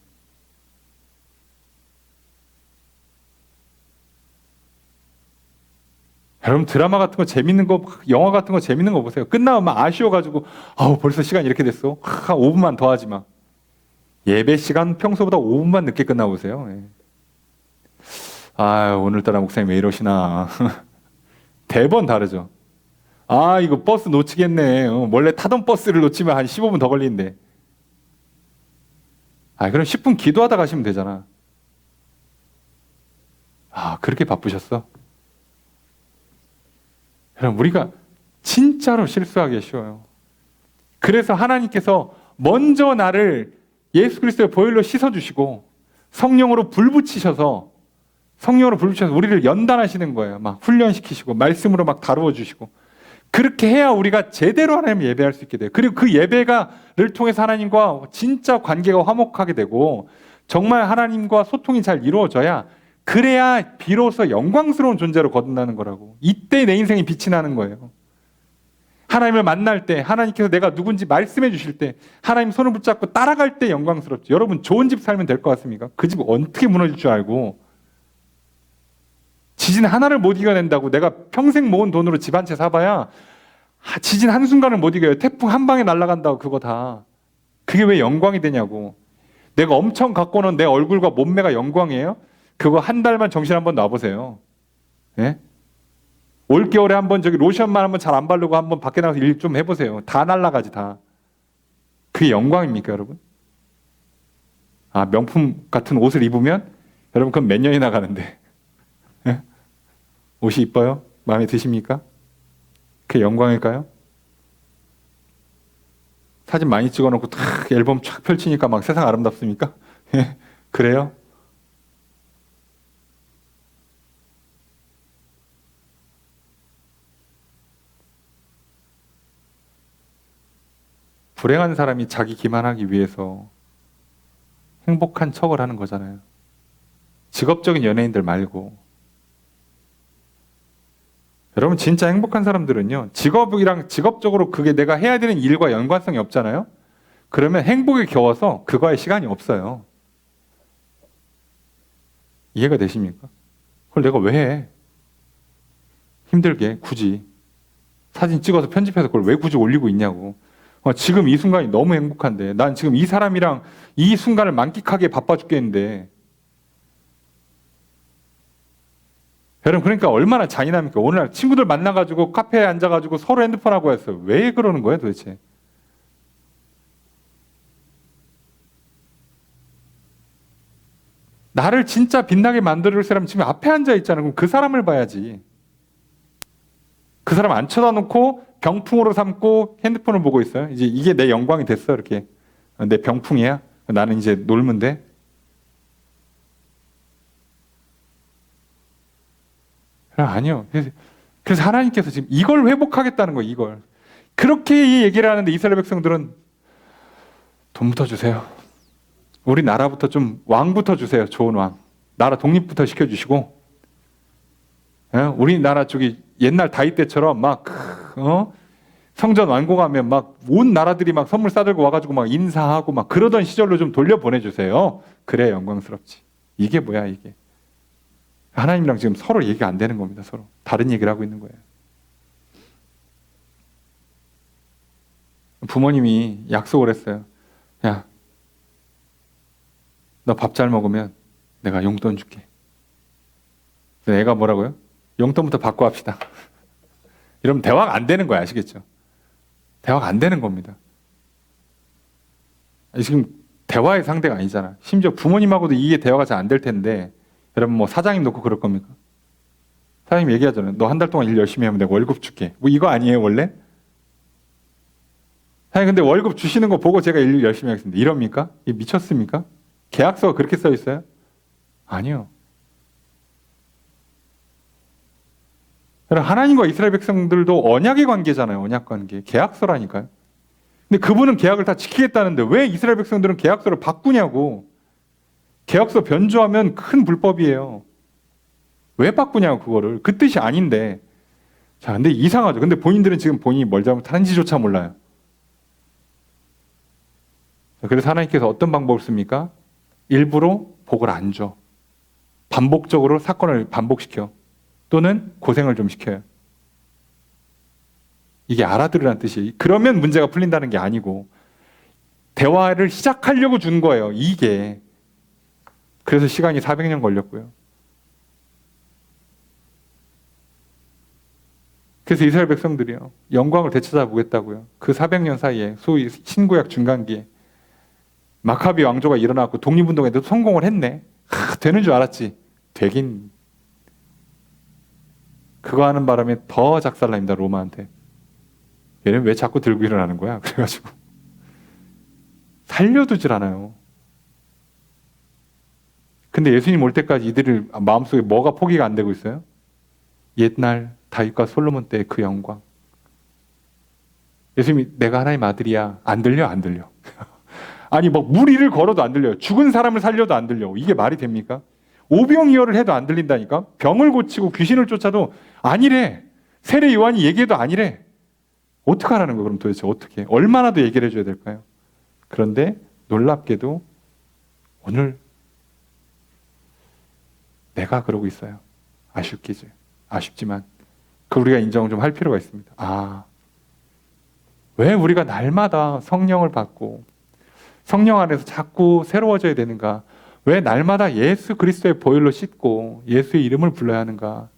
여러분 드라마 같은 거 재밌는 거, 영화 같은 거 재밌는 거 보세요. 끝나면 막 아쉬워가지고 벌써 시간 이렇게 됐어. 한 5분만 더 하지 마. 예배 시간 평소보다 5분만 늦게 끝나보세요. 예. 오늘따라 목사님 왜 이러시나. 대번 다르죠. 이거 버스 놓치겠네. 원래 타던 버스를 놓치면 한 15분 더 걸리는데. 그럼 10분 기도하다 가시면 되잖아. 그렇게 바쁘셨어? 여러분, 우리가 진짜로 실수하기 쉬워요. 그래서 하나님께서 먼저 나를 예수 그리스도의 보혈로 씻어주시고 성령으로 불 붙이셔서 우리를 연단하시는 거예요. 막 훈련시키시고 말씀으로 막 다루어 주시고 그렇게 해야 우리가 제대로 하나님을 예배할 수 있게 돼요. 그리고 그 예배를 통해서 하나님과 진짜 관계가 화목하게 되고 정말 하나님과 소통이 잘 이루어져야 그래야 비로소 영광스러운 존재로 거듭나는 거라고. 이때 내 인생이 빛이 나는 거예요. 하나님을 만날 때, 하나님께서 내가 누군지 말씀해 주실 때, 하나님 손을 붙잡고 따라갈 때 영광스럽죠. 여러분 좋은 집 살면 될 것 같습니까? 그 집 어떻게 무너질 줄 알고 지진 하나를 못 이겨낸다고 내가 평생 모은 돈으로 집 한 채 사봐야 지진 한순간을 못 이겨요. 태풍 한 방에 날아간다고 그거 다. 그게 왜 영광이 되냐고. 내가 엄청 갖고 오는 내 얼굴과 몸매가 영광이에요? 그거 한 달만 정신 한번 놔보세요. 예? 올겨울에 한번 로션만 한번 잘 안 바르고 한번 밖에 나가서 일 좀 해보세요. 다 날아가지 다. 그게 영광입니까 여러분? 명품 같은 옷을 입으면 여러분 그건 몇 년이 나가는데. 예? 옷이 이뻐요? 마음에 드십니까? 그게 영광일까요? 사진 많이 찍어놓고 탁 앨범 쫙 펼치니까 막 세상 아름답습니까? 그래요? 불행한 사람이 자기 기만하기 위해서 행복한 척을 하는 거잖아요. 직업적인 연예인들 말고. 여러분 진짜 행복한 사람들은요. 직업이랑 직업적으로 그게 내가 해야 되는 일과 연관성이 없잖아요. 그러면 행복에 겨워서 그거에 시간이 없어요. 이해가 되십니까? 그걸 내가 왜 해? 힘들게 굳이 사진 찍어서 편집해서 그걸 왜 굳이 올리고 있냐고. 지금 이 순간이 너무 행복한데 난 지금 이 사람이랑 이 순간을 만끽하기에 바빠 죽겠는데. 여러분 그러니까 얼마나 잔인합니까? 오늘 친구들 만나가지고 카페에 앉아가지고 서로 핸드폰 하고 했어요. 왜 그러는 거예요 도대체? 나를 진짜 빛나게 만들 사람 지금 앞에 앉아 있잖아. 그럼 그 사람을 봐야지. 그 사람 안 쳐다놓고 병풍으로 삼고 핸드폰을 보고 있어요. 이제 이게 내 영광이 됐어 이렇게. 내 병풍이야. 나는 이제 놀면 돼. 아니요. 그래서 하나님께서 지금 이걸 회복하겠다는 거예요. 이걸. 그렇게 얘기를 하는데 이스라엘 백성들은 돈부터 주세요. 우리 나라부터 좀 왕부터 주세요. 좋은 왕. 나라 독립부터 시켜주시고. 우리나라 쪽이 옛날 다윗 때처럼 막 성전 완공하면 막 온 나라들이 막 선물 싸들고 와가지고 막 인사하고 막 그러던 시절로 좀 돌려 보내주세요. 그래 영광스럽지. 이게 뭐야 이게. 하나님이랑 지금 서로 얘기가 안 되는 겁니다. 서로 다른 얘기를 하고 있는 거예요. 부모님이 약속을 했어요. 야, 너 밥 잘 먹으면 내가 용돈 줄게. 그래서 애가 뭐라고요? 용돈부터 받고 합시다. 이러면 대화가 안 되는 거야. 아시겠죠? 대화가 안 되는 겁니다. 지금 대화의 상대가 아니잖아. 심지어 부모님하고도 이게 대화가 잘 안 될 텐데 여러분 뭐 사장님 놓고 그럴 겁니까? 사장님 얘기하잖아요. 너 한 달 동안 일 열심히 하면 내가 월급 줄게. 뭐 이거 아니에요 원래? 사장님 근데 월급 주시는 거 보고 제가 일 열심히 하겠습니다. 이럽니까? 이게 미쳤습니까? 계약서가 그렇게 써 있어요? 아니요. 하나님과 이스라엘 백성들도 언약의 관계잖아요. 언약 관계. 계약서라니까요. 근데 그분은 계약을 다 지키겠다는데 왜 이스라엘 백성들은 계약서를 바꾸냐고. 계약서 변조하면 큰 불법이에요. 왜 바꾸냐고 그거를. 그 뜻이 아닌데. 자, 근데 이상하죠. 근데 본인들은 지금 본인이 뭘 잘못하는지조차 몰라요. 그래서 하나님께서 어떤 방법을 씁니까? 일부러 복을 안 줘. 반복적으로 사건을 반복시켜. 또는 고생을 좀 시켜요. 이게 알아들으라는 뜻이. 그러면 문제가 풀린다는 게 아니고 대화를 시작하려고 준 거예요. 이게. 그래서 시간이 400년 걸렸고요. 그래서 이스라엘 백성들이요. 영광을 되찾아보겠다고요. 그 400년 사이에 소위 신구약 중간기에 마카비 왕조가 일어나고 독립운동에도 성공을 했네. 되는 줄 알았지. 되긴. 그거 하는 바람에 더 작살납니다. 로마한테. 얘는 왜 자꾸 들고 일어나는 거야? 그래가지고 살려두질 않아요. 근데 예수님 올 때까지 이들을 마음속에 뭐가 포기가 안 되고 있어요? 옛날 다윗과 솔로몬 때의 그 영광. 예수님이 내가 하나님 아들이야. 안 들려? 안 들려. 아니 뭐 무리를 걸어도 안 들려요. 죽은 사람을 살려도 안 들려. 이게 말이 됩니까? 오병이어를 해도 안 들린다니까? 병을 고치고 귀신을 쫓아도 아니래. 세례 요한이 얘기해도 아니래. 어떻게 하라는 거 그럼 도대체 어떻게? 얼마나 더 얘기를 해줘야 될까요? 그런데 놀랍게도 오늘 내가 그러고 있어요. 아쉽지만 그 우리가 인정을 좀 할 필요가 있습니다. 왜 우리가 날마다 성령을 받고 성령 안에서 자꾸 새로워져야 되는가? 왜 날마다 예수 그리스도의 보혈로 씻고 예수의 이름을 불러야 하는가?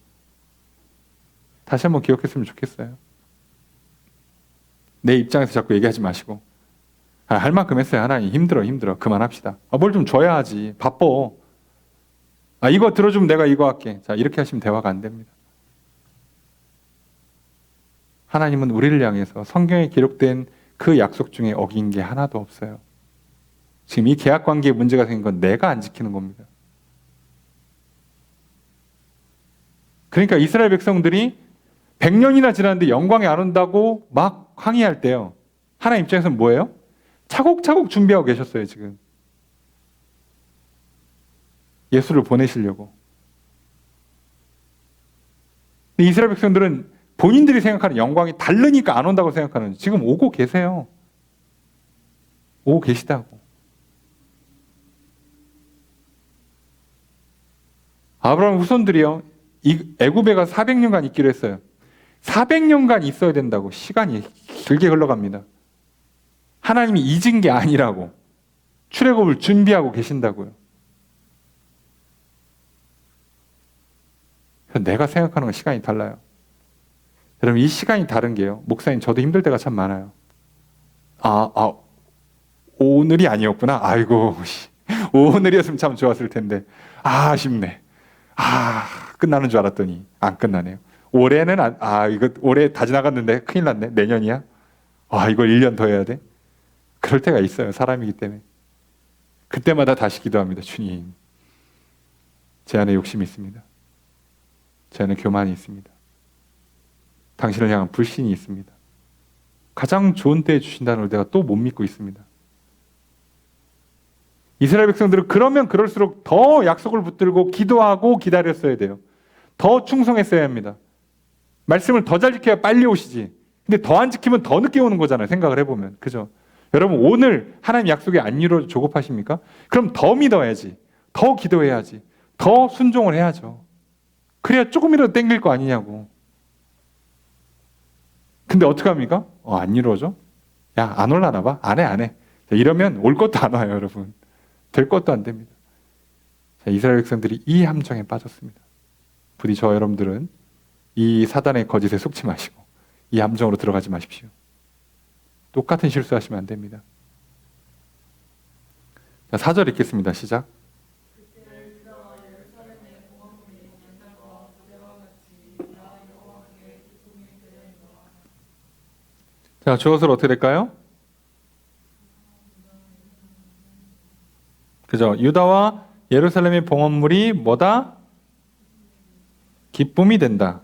다시 한번 기억했으면 좋겠어요. 내 입장에서 자꾸 얘기하지 마시고 할 만큼 했어요. 하나님 힘들어 그만합시다. 뭘 좀 줘야 하지. 바빠. 이거 들어주면 내가 이거 할게. 자 이렇게 하시면 대화가 안 됩니다. 하나님은 우리를 향해서 성경에 기록된 그 약속 중에 어긴 게 하나도 없어요. 지금 이 계약 관계에 문제가 생긴 건 내가 안 지키는 겁니다. 그러니까 이스라엘 백성들이 100년이나 지났는데 영광이 안 온다고 막 항의할 때요. 하나님 입장에서는 뭐예요? 차곡차곡 준비하고 계셨어요, 지금. 예수를 보내시려고. 근데 이스라엘 백성들은 본인들이 생각하는 영광이 다르니까 안 온다고 생각하는, 지금 오고 계세요. 오고 계시다고. 아브라함 후손들이요, 이 애굽에 가서 400년간 있기로 했어요. 400년간 있어야 된다고. 시간이 길게 흘러갑니다. 하나님이 잊은 게 아니라고. 출애굽을 준비하고 계신다고요. 내가 생각하는 건 시간이 달라요. 여러분, 이 시간이 다른 게요. 목사님, 저도 힘들 때가 참 많아요. 오늘이 아니었구나. 아이고, 오늘이었으면 참 좋았을 텐데. 아쉽네. 끝나는 줄 알았더니 안 끝나네요. 올해는 이거 올해 다 지나갔는데 큰일 났네. 내년이야? 이걸 1년 더 해야 돼? 그럴 때가 있어요. 사람이기 때문에. 그때마다 다시 기도합니다. 주님, 제 안에 욕심이 있습니다. 제 안에 교만이 있습니다. 당신을 향한 불신이 있습니다. 가장 좋은 때에 주신다는 걸 내가 또 못 믿고 있습니다. 이스라엘 백성들은 그러면 그럴수록 더 약속을 붙들고 기도하고 기다렸어야 돼요. 더 충성했어야 합니다. 말씀을 더 잘 지켜야 빨리 오시지. 근데 더 안 지키면 더 늦게 오는 거잖아요. 생각을 해보면. 그죠? 여러분, 오늘 하나님 약속이 안 이루어져 조급하십니까? 그럼 더 믿어야지. 더 기도해야지. 더 순종을 해야죠. 그래야 조금이라도 땡길 거 아니냐고. 근데 어떡합니까? 안 이루어져? 야, 안 올라나 봐. 안 해. 이러면 올 것도 안 와요, 여러분. 될 것도 안 됩니다. 이스라엘 백성들이 이 함정에 빠졌습니다. 부디 저와 여러분들은 이 사단의 거짓에 속지 마시고 이 함정으로 들어가지 마십시오. 똑같은 실수하시면 안 됩니다. 4절 읽겠습니다. 시작. 자, 주어서는 어떻게 될까요? 그죠? 유다와 예루살렘의 봉헌물이 뭐다? 기쁨이 된다.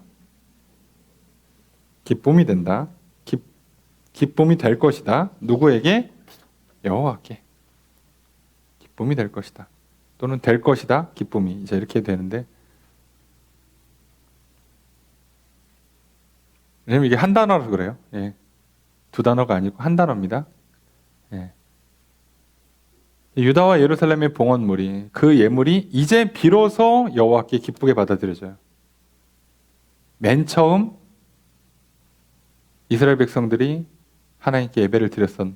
기쁨이 된다. 기쁨이 될 것이다. 누구에게? 여호와께. 기쁨이 될 것이다. 또는 될 것이다. 기쁨이. 이제 이렇게 되는데, 왜냐면 이게 한 단어라서 그래요. 예. 두 단어가 아니고 한 단어입니다. 예. 유다와 예루살렘의 봉헌물이, 그 예물이 이제 비로소 여호와께 기쁘게 받아들여져요. 맨 처음 이스라엘 백성들이 하나님께 예배를 드렸던,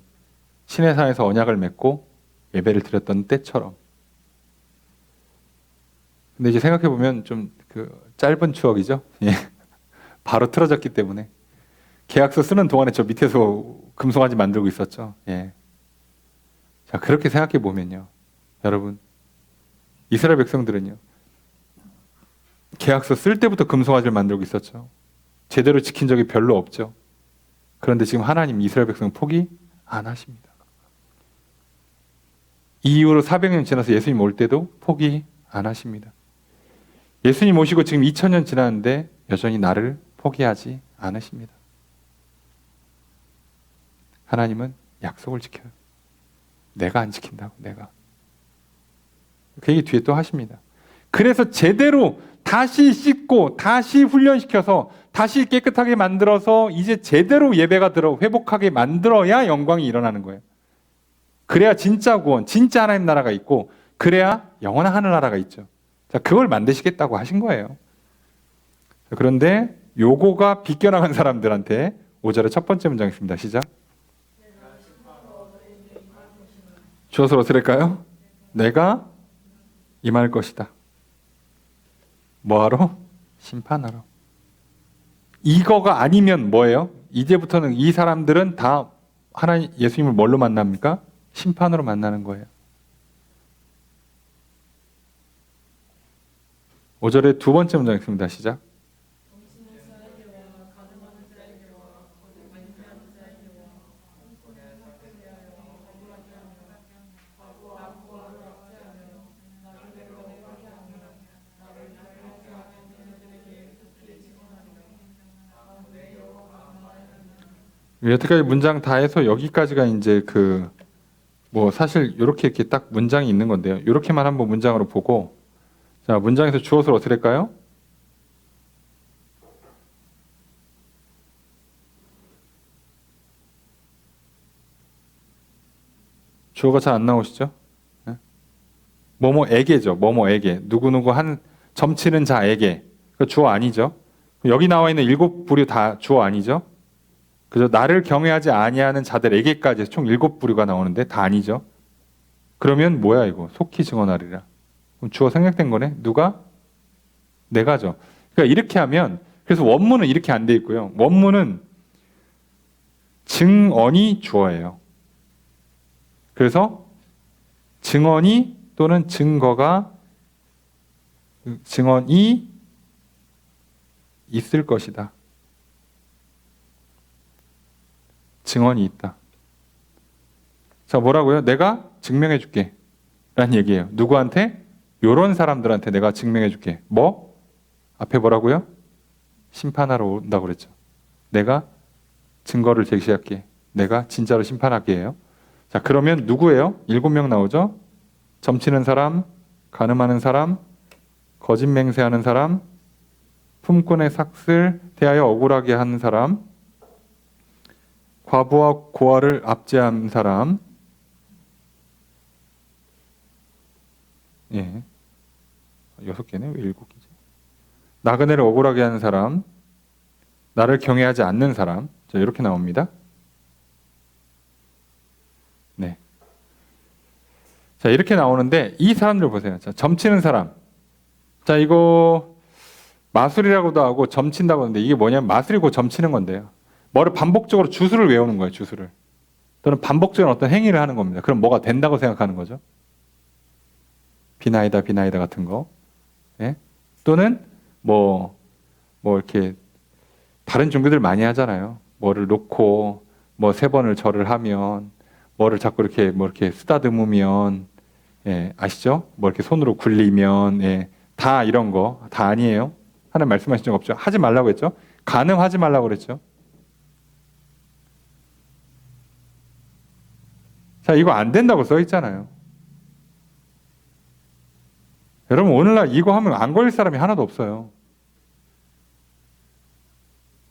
시내산에서 언약을 맺고 예배를 드렸던 때처럼. 근데 이제 생각해 보면 좀 짧은 추억이죠. 예. 바로 틀어졌기 때문에. 계약서 쓰는 동안에 저 밑에서 금송아지 만들고 있었죠. 예. 자, 그렇게 생각해 보면요, 여러분, 이스라엘 백성들은요, 계약서 쓸 때부터 금송아지를 만들고 있었죠. 제대로 지킨 적이 별로 없죠. 그런데 지금 하나님 이스라엘 백성은 포기 안 하십니다. 이 이후로 400년 지나서 예수님 올 때도 포기 안 하십니다. 예수님 오시고 지금 2000년 지났는데 여전히 나를 포기하지 않으십니다. 하나님은 약속을 지켜요. 내가 안 지킨다고, 내가. 그 얘기 뒤에 또 하십니다. 그래서 제대로 다시 씻고 다시 훈련시켜서 다시 깨끗하게 만들어서 이제 제대로 예배가 회복하게 만들어야 영광이 일어나는 거예요. 그래야 진짜 구원, 진짜 하나님 나라가 있고, 그래야 영원한 하늘나라가 있죠. 자, 그걸 만드시겠다고 하신 거예요. 그런데 요거가 비껴나간 사람들한테 5절의 첫 번째 문장 있습니다. 시작. 주어서 어떻게 될까요? 내가 임할 것이다. 뭐하러? 심판하러. 이거가 아니면 뭐예요? 이제부터는 이 사람들은 다 하나님, 예수님을 뭘로 만납니까? 심판으로 만나는 거예요. 5절의 두 번째 문장 있습니다. 시작. 여태까지 문장 다 해서 여기까지가 이제 뭐 사실 이렇게 딱 문장이 있는 건데요. 이렇게만 한번 문장으로 보고, 자, 문장에서 주어를 어떻게 할까요? 주어가 잘 안 나오시죠? 네? 뭐뭐에게죠. 뭐뭐에게. 누구누구 점치는 자에게. 그 주어 아니죠? 여기 나와 있는 7부류 다 주어 아니죠? 그죠? 나를 경외하지 아니하는 자들에게까지 총 7부류가 나오는데 다 아니죠? 그러면 뭐야 이거? 속히 증언하리라. 그럼 주어 생략된 거네? 누가? 내가죠. 그러니까 이렇게 하면, 그래서 원문은 이렇게 안 돼 있고요. 원문은 증언이 주어예요. 그래서 증언이 또는 증언이 있을 것이다. 증언이 있다. 자, 뭐라고요? 내가 증명해 줄게. 라는 얘기예요. 누구한테? 요런 사람들한테 내가 증명해 줄게. 뭐? 앞에 뭐라고요? 심판하러 온다고 그랬죠. 내가 증거를 제시할게. 내가 진짜로 심판할게 해요. 자, 그러면 누구예요? 7명 나오죠? 점치는 사람, 간음하는 사람, 거짓 맹세하는 사람, 품꾼의 삭슬 대하여 억울하게 하는 사람, 과부와 고아를 압제한 사람, 예, 6개네? 왜 7개지? 나그네를 억울하게 하는 사람, 나를 경외하지 않는 사람, 자, 이렇게 나옵니다. 네. 자, 이렇게 나오는데 이 사람들 보세요. 자, 점치는 사람. 자, 이거 마술이라고도 하고 점친다고 하는데 이게 뭐냐면 마술이고 점치는 건데요. 뭐를 반복적으로 주술을 외우는 거예요, 주술을. 또는 반복적인 어떤 행위를 하는 겁니다. 그럼 뭐가 된다고 생각하는 거죠? 비나이다, 비나이다 같은 거. 예? 또는 이렇게 다른 종교들 많이 하잖아요. 뭐를 놓고 뭐 3번을 절을 하면 뭐를 자꾸 이렇게 쓰다듬으면, 예, 아시죠? 뭐 이렇게 손으로 굴리면, 예, 다 이런 거 다 아니에요. 하나님 말씀하신 적 없죠. 하지 말라고 했죠. 간음하지 말라고 그랬죠. 자, 이거 안 된다고 써 있잖아요. 여러분, 오늘날 이거 하면 안 걸릴 사람이 하나도 없어요.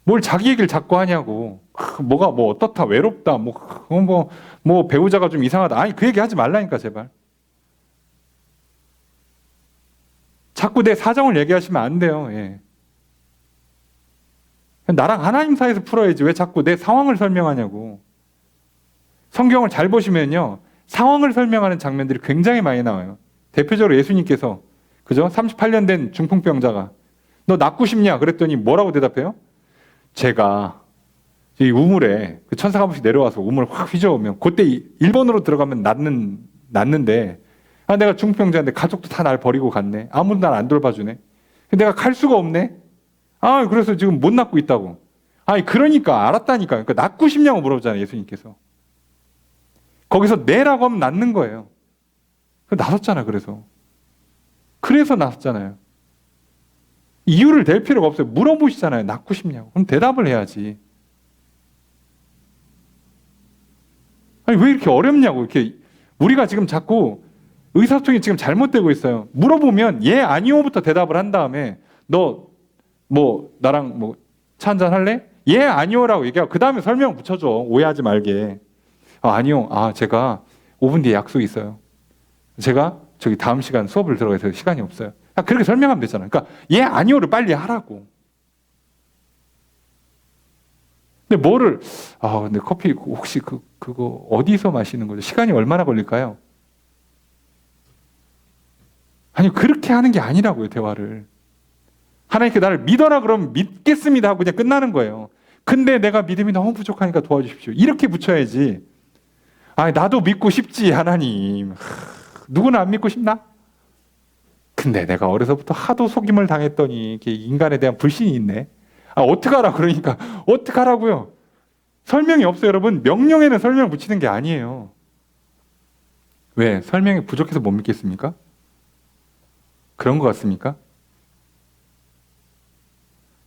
뭘 자기 얘기를 자꾸 하냐고. 뭐가 뭐 어떻다, 외롭다, 뭐 배우자가 좀 이상하다. 아니, 그 얘기 하지 말라니까, 제발. 자꾸 내 사정을 얘기하시면 안 돼요. 예. 나랑 하나님 사이에서 풀어야지. 왜 자꾸 내 상황을 설명하냐고. 성경을 잘 보시면요, 상황을 설명하는 장면들이 굉장히 많이 나와요. 대표적으로 예수님께서, 그죠? 38년 된 중풍병자가 너 낫고 싶냐? 그랬더니 뭐라고 대답해요? 제가 이 우물에 천사가 한 번씩 내려와서 우물을 확 휘저으면 그때 1번으로 들어가면 낫는데, 내가 중풍병자인데 가족도 다 날 버리고 갔네. 아무도 날 안 돌봐주네. 내가 갈 수가 없네. 그래서 지금 못 낫고 있다고. 그러니까 알았다니까. 그러니까 낫고 싶냐고 물어보잖아요, 예수님께서. 거기서 내라고 하면 낫는 거예요. 나섰잖아, 그래서 나섰잖아요. 이유를 댈 필요가 없어요. 물어보시잖아요. 낫고 싶냐고. 그럼 대답을 해야지. 왜 이렇게 어렵냐고. 이렇게 우리가 지금 자꾸 의사소통이 지금 잘못되고 있어요. 물어보면 예, 아니오부터 대답을 한 다음에 너 나랑 차 한잔 할래? 예, 아니오라고 얘기하고 그 다음에 설명 붙여줘. 오해하지 말게. 아니요. 제가 5분 뒤에 약속이 있어요. 제가 저기 다음 시간 수업을 들어가서 시간이 없어요. 그렇게 설명하면 되잖아요. 그러니까 예, 아니오를 빨리 하라고. 근데 근데 커피 혹시 그거 어디서 마시는 거죠? 시간이 얼마나 걸릴까요? 그렇게 하는 게 아니라고요, 대화를. 하나님께 나를 믿어라 그러면 믿겠습니다 하고 그냥 끝나는 거예요. 근데 내가 믿음이 너무 부족하니까 도와주십시오. 이렇게 붙여야지. 나도 믿고 싶지, 하나님. 누구나 안 믿고 싶나? 근데 내가 어려서부터 하도 속임을 당했더니 이게 인간에 대한 불신이 있네. 어떡하라 그러니까 어떡하라고요? 설명이 없어요, 여러분. 명령에는 설명 붙이는 게 아니에요. 왜? 설명이 부족해서 못 믿겠습니까? 그런 것 같습니까?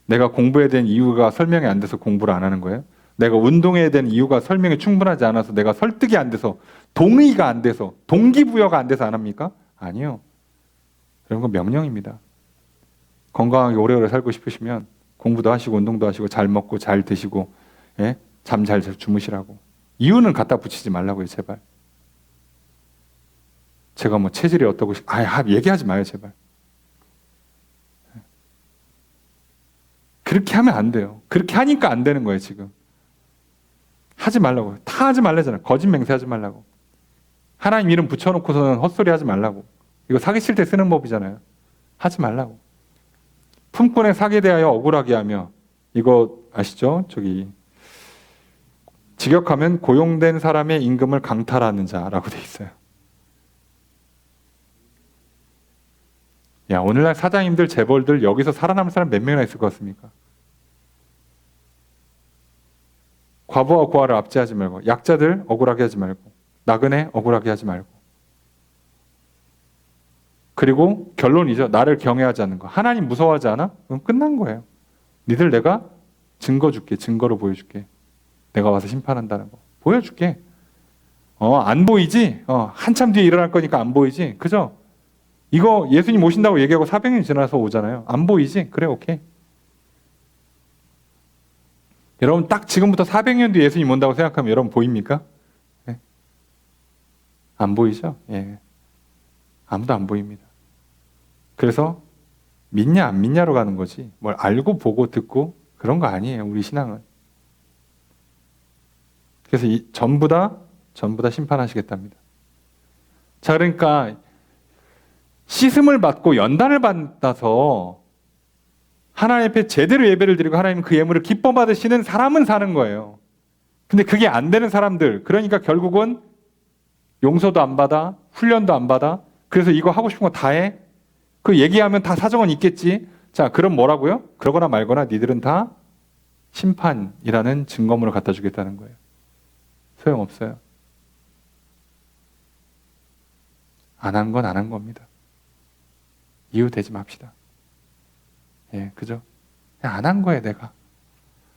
내가 공부해야 되는 이유가 설명이 안 돼서 공부를 안 하는 거예요? 내가 운동해야 되는 이유가 설명이 충분하지 않아서 내가 설득이 안 돼서 동의가 안 돼서 동기부여가 안 돼서 안 합니까? 아니요. 그런 건 명령입니다. 건강하게 오래오래 살고 싶으시면 공부도 하시고 운동도 하시고 잘 먹고 잘 드시고 예? 잠 잘 주무시라고. 이유는 갖다 붙이지 말라고요, 제발. 제가 뭐 체질이 어떠고 얘기하지 마요, 제발. 그렇게 하면 안 돼요. 그렇게 하니까 안 되는 거예요, 지금. 하지 말라고. 다 하지 말라잖아요. 거짓 맹세하지 말라고. 하나님 이름 붙여놓고서는 헛소리 하지 말라고. 이거 사기칠 때 쓰는 법이잖아요. 하지 말라고. 품꾼의 사기에 대하여 억울하게 하며, 이거 아시죠? 직역하면 고용된 사람의 임금을 강탈하는 자라고 돼 있어요. 야, 오늘날 사장님들, 재벌들 여기서 살아남을 사람 몇 명이나 있을 것 같습니까? 과부와 고아를 압제하지 말고, 약자들 억울하게 하지 말고, 나그네 억울하게 하지 말고. 그리고 결론이죠. 나를 경외하지 않는 거. 하나님 무서워하지 않아? 그럼 끝난 거예요. 니들 내가 증거 줄게. 증거로 보여줄게. 내가 와서 심판한다는 거. 보여줄게. 안 보이지? 한참 뒤에 일어날 거니까 안 보이지? 그죠? 이거 예수님 오신다고 얘기하고 400년 지나서 오잖아요. 안 보이지? 그래, 오케이. 여러분 딱 지금부터 400년 뒤에 예수님 온다고 생각하면 여러분 보입니까? 네? 안 보이죠? 예. 아무도 안 보입니다. 그래서 믿냐 안 믿냐로 가는 거지 뭘 알고 보고 듣고 그런 거 아니에요. 우리 신앙은. 그래서 전부 다 심판하시겠답니다. 자, 그러니까 씻음을 받고 연단을 받아서 하나님 앞에 제대로 예배를 드리고 하나님 그 예물을 기뻐 받으시는 사람은 사는 거예요. 근데 그게 안 되는 사람들, 그러니까 결국은 용서도 안 받아, 훈련도 안 받아. 그래서 이거 하고 싶은 거 다 해. 그 얘기하면 다 사정은 있겠지. 자, 그럼 뭐라고요? 그러거나 말거나 니들은 다 심판이라는 증거물을 갖다 주겠다는 거예요. 소용없어요. 안 한 건 안 한 겁니다. 이유 대지 맙시다. 예, 그죠? 안 한 거예요, 내가.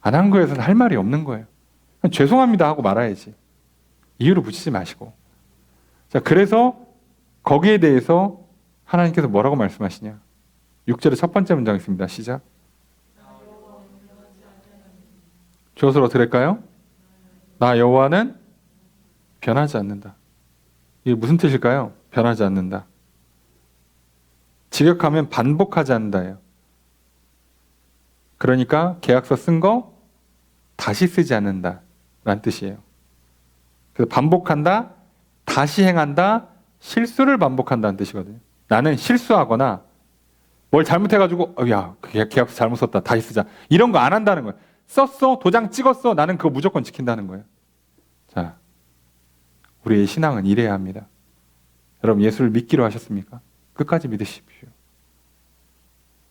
안 한 거에서는 할 말이 없는 거예요. 죄송합니다 하고 말아야지. 이유를 붙이지 마시고. 자, 그래서 거기에 대해서 하나님께서 뭐라고 말씀하시냐? 6절의 첫 번째 문장 있습니다. 시작. 주어서 어떻게 될까요? 나 여호와는 변하지 않는다. 이게 무슨 뜻일까요? 변하지 않는다. 직역하면 반복하지 않는다예요. 그러니까 계약서 쓴 거 다시 쓰지 않는다 라는 뜻이에요. 그래서 반복한다, 다시 행한다, 실수를 반복한다는 뜻이거든요. 나는 실수하거나 뭘 잘못해가지고 야, 계약서 잘못 썼다, 다시 쓰자, 이런 거 안 한다는 거예요. 썼어, 도장 찍었어, 나는 그거 무조건 지킨다는 거예요. 자, 우리의 신앙은 이래야 합니다. 여러분 예수를 믿기로 하셨습니까? 끝까지 믿으십시오.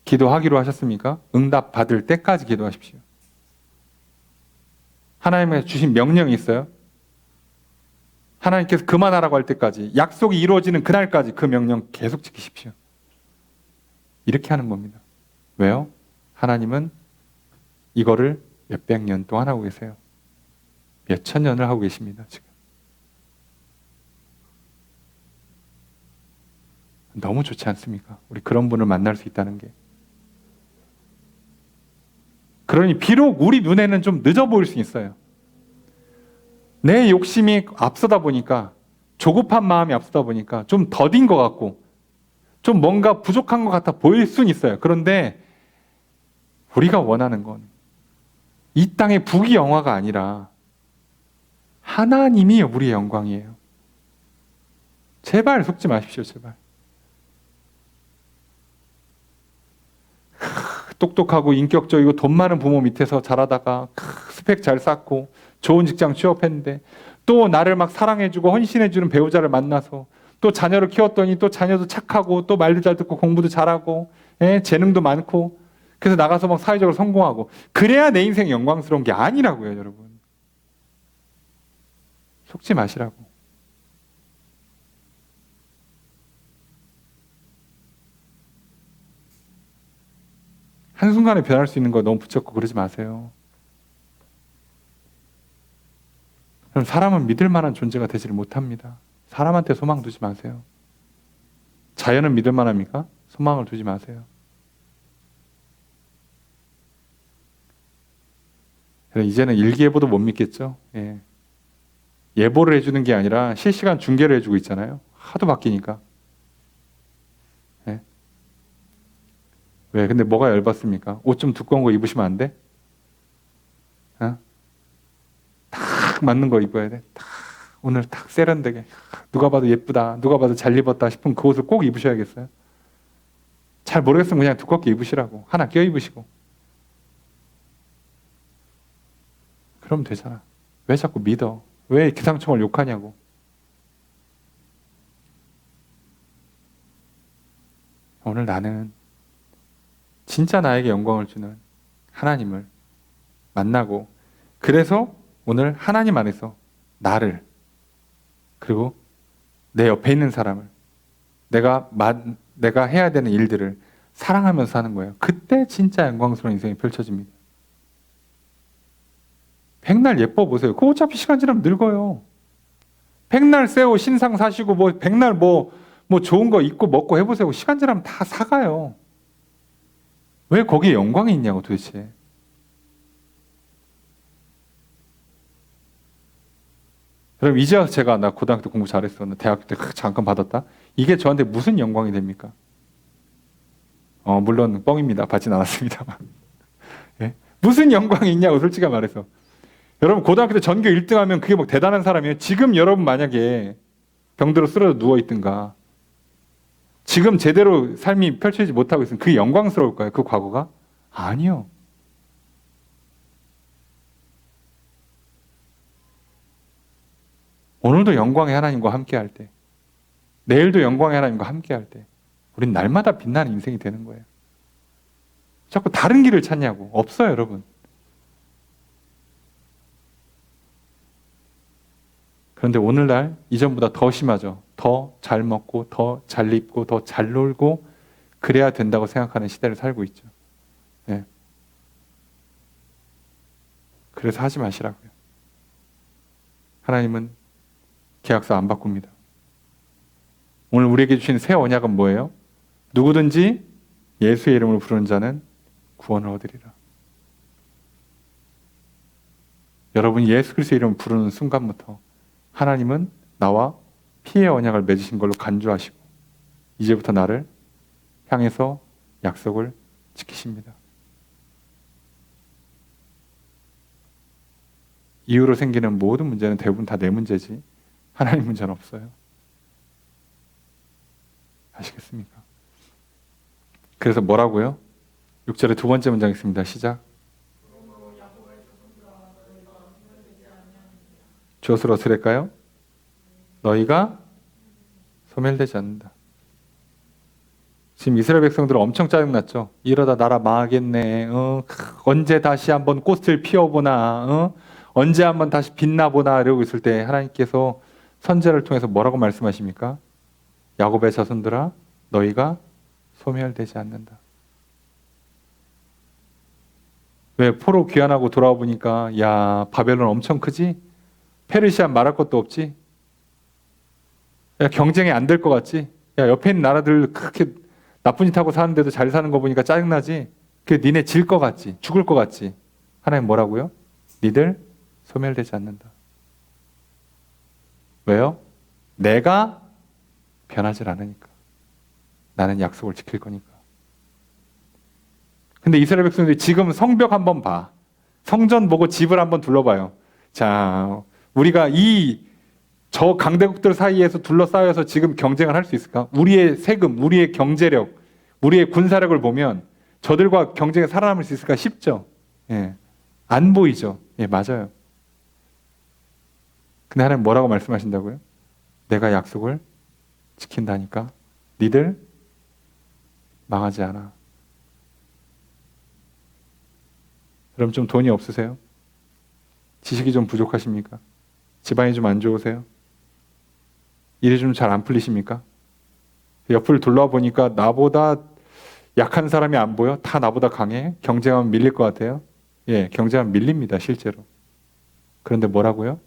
기도하기로 하셨습니까? 응답 받을 때까지 기도하십시오. 하나님의 주신 명령이 있어요. 하나님께서 그만하라고 할 때까지, 약속이 이루어지는 그날까지 그 명령 계속 지키십시오. 이렇게 하는 겁니다. 왜요? 하나님은 이거를 몇백 년 동안 하고 계세요. 몇천 년을 하고 계십니다, 지금. 너무 좋지 않습니까? 우리 그런 분을 만날 수 있다는 게. 그러니 비록 우리 눈에는 좀 늦어 보일 수 있어요. 내 욕심이 앞서다 보니까, 조급한 마음이 앞서다 보니까 좀 더딘 것 같고 좀 뭔가 부족한 것 같아 보일 수는 있어요. 그런데 우리가 원하는 건 이 땅의 부귀영화가 아니라 하나님이 우리의 영광이에요. 제발 속지 마십시오. 제발. 똑똑하고 인격적이고 돈 많은 부모 밑에서 자라다가 스펙 잘 쌓고 좋은 직장 취업했는데 또 나를 막 사랑해주고 헌신해주는 배우자를 만나서 또 자녀를 키웠더니 또 자녀도 착하고 또 말도 잘 듣고 공부도 잘하고 재능도 많고 그래서 나가서 막 사회적으로 성공하고 그래야 내 인생 영광스러운 게 아니라고요, 여러분. 속지 마시라고. 한순간에 변할 수 있는 거 너무 붙잡고 그러지 마세요. 그럼 사람은 믿을 만한 존재가 되지를 못합니다. 사람한테 소망 두지 마세요. 자연은 믿을 만합니까? 소망을 두지 마세요. 이제는 일기예보도 못 믿겠죠. 예. 예보를 해주는 게 아니라 실시간 중계를 해주고 있잖아요. 하도 바뀌니까. 예. 왜? 근데 뭐가 열받습니까? 옷 좀 두꺼운 거 입으시면 안 돼? 어? 딱 맞는 거 입어야 돼. 딱 오늘 딱 세련되게. 누가 봐도 예쁘다. 누가 봐도 잘 입었다 싶으면 그 옷을 꼭 입으셔야겠어요. 잘 모르겠으면 그냥 두껍게 입으시라고. 하나 껴 입으시고. 그러면 되잖아. 왜 자꾸 믿어? 왜 기상청을 욕하냐고. 오늘 나는 진짜 나에게 영광을 주는 하나님을 만나고, 그래서 오늘 하나님 안에서 나를, 그리고 내 옆에 있는 사람을, 내가 해야 되는 일들을 사랑하면서 사는 거예요. 그때 진짜 영광스러운 인생이 펼쳐집니다. 백날 예뻐 보세요. 그거 어차피 시간 지나면 늙어요. 백날 새 옷 신상 사시고 백날 뭐 좋은 거 입고 먹고 해보세요. 시간 지나면 다 사가요. 왜 거기에 영광이 있냐고 도대체. 그럼 이제 제가 나 고등학교 때 공부 잘했어. 나 대학교 때 잠깐 받았다. 이게 저한테 무슨 영광이 됩니까? 물론 뻥입니다. 받진 않았습니다만. 예? 무슨 영광이 있냐고 솔직히 말해서. 여러분 고등학교 때 전교 1등 하면 그게 뭐 대단한 사람이에요. 지금 여러분 만약에 병들어 쓰러져 누워있든가 지금 제대로 삶이 펼쳐지지 못하고 있으면 그게 영광스러울까요? 그 과거가? 아니요. 오늘도 영광의 하나님과 함께 할 때, 내일도 영광의 하나님과 함께 할 때 우린 날마다 빛나는 인생이 되는 거예요. 자꾸 다른 길을 찾냐고. 없어요, 여러분. 그런데 오늘날 이전보다 더 심하죠. 더 잘 먹고 더 잘 입고 더 잘 놀고 그래야 된다고 생각하는 시대를 살고 있죠. 네. 그래서 하지 마시라고요. 하나님은 계약서 안 바꿉니다. 오늘 우리에게 주신 새 언약은 뭐예요? 누구든지 예수의 이름을 부르는 자는 구원을 얻으리라. 여러분이 예수 그리스도의 이름을 부르는 순간부터 하나님은 나와 피의 언약을 맺으신 걸로 간주하시고 이제부터 나를 향해서 약속을 지키십니다. 이후로 생기는 모든 문제는 대부분 다 내 문제지 하나님 문제는 없어요. 아시겠습니까? 그래서 뭐라고요? 6절의 두 번째 문장 있습니다. 시작. 주엇을 어찌될까요? 너희가 소멸되지 않는다. 지금 이스라엘 백성들은 엄청 짜증났죠. 이러다 나라 망하겠네. 언제 다시 한번 꽃을 피워보나. 언제 한번 다시 빛나보나 이러고 있을 때 하나님께서 선지자를 통해서 뭐라고 말씀하십니까? 야곱의 자손들아 너희가 소멸되지 않는다. 왜? 포로 귀환하고 돌아와 보니까 야 바벨론 엄청 크지? 페르시아 말할 것도 없지? 야 경쟁이 안 될 것 같지? 야 옆에 있는 나라들 그렇게 나쁜 짓 하고 사는데도 잘 사는 거 보니까 짜증나지? 그 니네 질 것 같지? 죽을 것 같지? 하나님 뭐라고요? 니들 소멸되지 않는다. 왜요? 내가 변하질 않으니까. 나는 약속을 지킬 거니까. 근데 이스라엘 백성들이 지금 성벽 한번 봐. 성전 보고 집을 한번 둘러봐요. 자, 우리가 저 강대국들 사이에서 둘러싸여서 지금 경쟁을 할 수 있을까? 우리의 세금, 우리의 경제력, 우리의 군사력을 보면 저들과 경쟁에 살아남을 수 있을까 싶죠? 예. 안 보이죠? 예, 맞아요. 근데 하나님 뭐라고 말씀하신다고요? 내가 약속을 지킨다니까 니들 망하지 않아. 그럼 좀 돈이 없으세요? 지식이 좀 부족하십니까? 집안이 좀 안 좋으세요? 일이 좀 잘 안 풀리십니까? 옆을 둘러보니까 나보다 약한 사람이 안 보여? 다 나보다 강해? 경쟁하면 밀릴 것 같아요? 예, 경쟁하면 밀립니다, 실제로. 그런데 뭐라고요?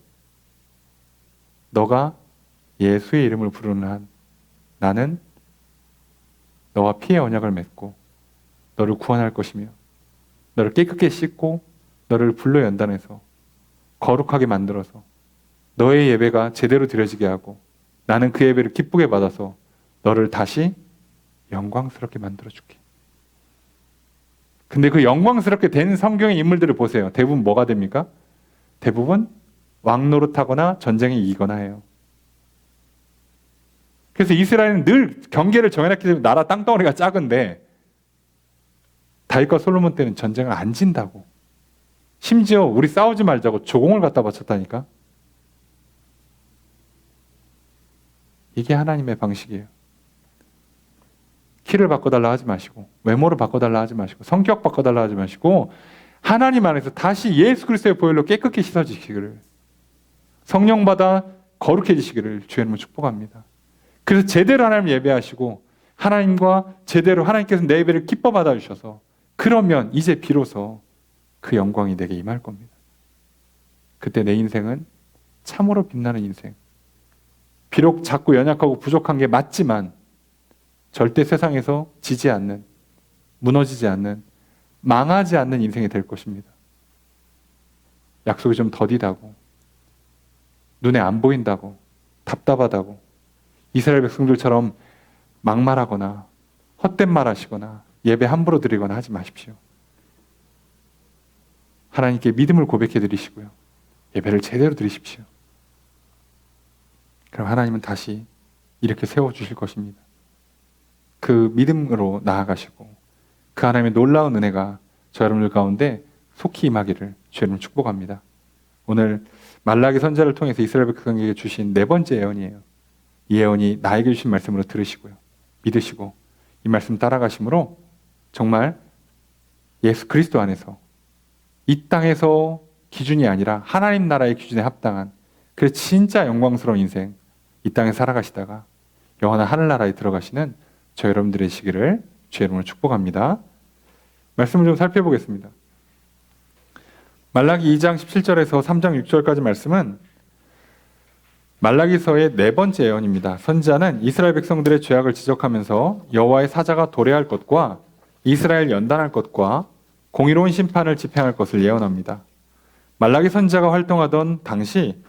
너가 예수의 이름을 부르는 한 나는 너와 피의 언약을 맺고 너를 구원할 것이며 너를 깨끗게 씻고 너를 불로 연단해서 거룩하게 만들어서 너의 예배가 제대로 드려지게 하고 나는 그 예배를 기쁘게 받아서 너를 다시 영광스럽게 만들어줄게. 근데 그 영광스럽게 된 성경의 인물들을 보세요. 대부분 뭐가 됩니까? 대부분 왕노릇하거나 전쟁에 이기거나 해요. 그래서 이스라엘은 늘 경계를 정해놨기 때문에 나라 땅덩어리가 작은데 다윗과 솔로몬 때는 전쟁을 안 진다고. 심지어 우리 싸우지 말자고 조공을 갖다 바쳤다니까. 이게 하나님의 방식이에요. 키를 바꿔달라 하지 마시고 외모를 바꿔달라 하지 마시고 성격 바꿔달라 하지 마시고 하나님 안에서 다시 예수 그리스도의 보혈로 깨끗게 씻어지시기를 성령 받아 거룩해지시기를 주의 이름으로 축복합니다. 그래서 제대로 하나님을 예배하시고 하나님과 제대로 하나님께서 내 예배를 기뻐 받아주셔서 그러면 이제 비로소 그 영광이 내게 임할 겁니다. 그때 내 인생은 참으로 빛나는 인생. 비록 작고 연약하고 부족한 게 맞지만 절대 세상에서 지지 않는, 무너지지 않는, 망하지 않는 인생이 될 것입니다. 약속이 좀 더디다고, 눈에 안 보인다고, 답답하다고, 이스라엘 백성들처럼 막말하거나 헛된 말 하시거나 예배 함부로 드리거나 하지 마십시오. 하나님께 믿음을 고백해 드리시고요. 예배를 제대로 드리십시오. 그럼 하나님은 다시 이렇게 세워주실 것입니다. 그 믿음으로 나아가시고 그 하나님의 놀라운 은혜가 저 여러분들 가운데 속히 임하기를 주의 이름으로 축복합니다. 오늘 말라기 선지자를 통해서 이스라엘 백성에게 주신 네 번째 예언이에요. 이 예언이 나에게 주신 말씀으로 들으시고요. 믿으시고 이 말씀 따라가심으로 정말 예수 그리스도 안에서 이 땅에서 기준이 아니라 하나님 나라의 기준에 합당한 그래서 진짜 영광스러운 인생 이 땅에 살아가시다가 영원한 하늘나라에 들어가시는 저 여러분들의 시기를 주의 이름으로 축복합니다. 말씀을 좀 살펴보겠습니다. 말라기 2장 17절에서 3장 6절까지 말씀은 말라기서의 네 번째 예언입니다. 선지자는 이스라엘 백성들의 죄악을 지적하면서 여호와의 사자가 도래할 것과 이스라엘 연단할 것과 공의로운 심판을 집행할 것을 예언합니다. 말라기 선지자가 활동하던 당시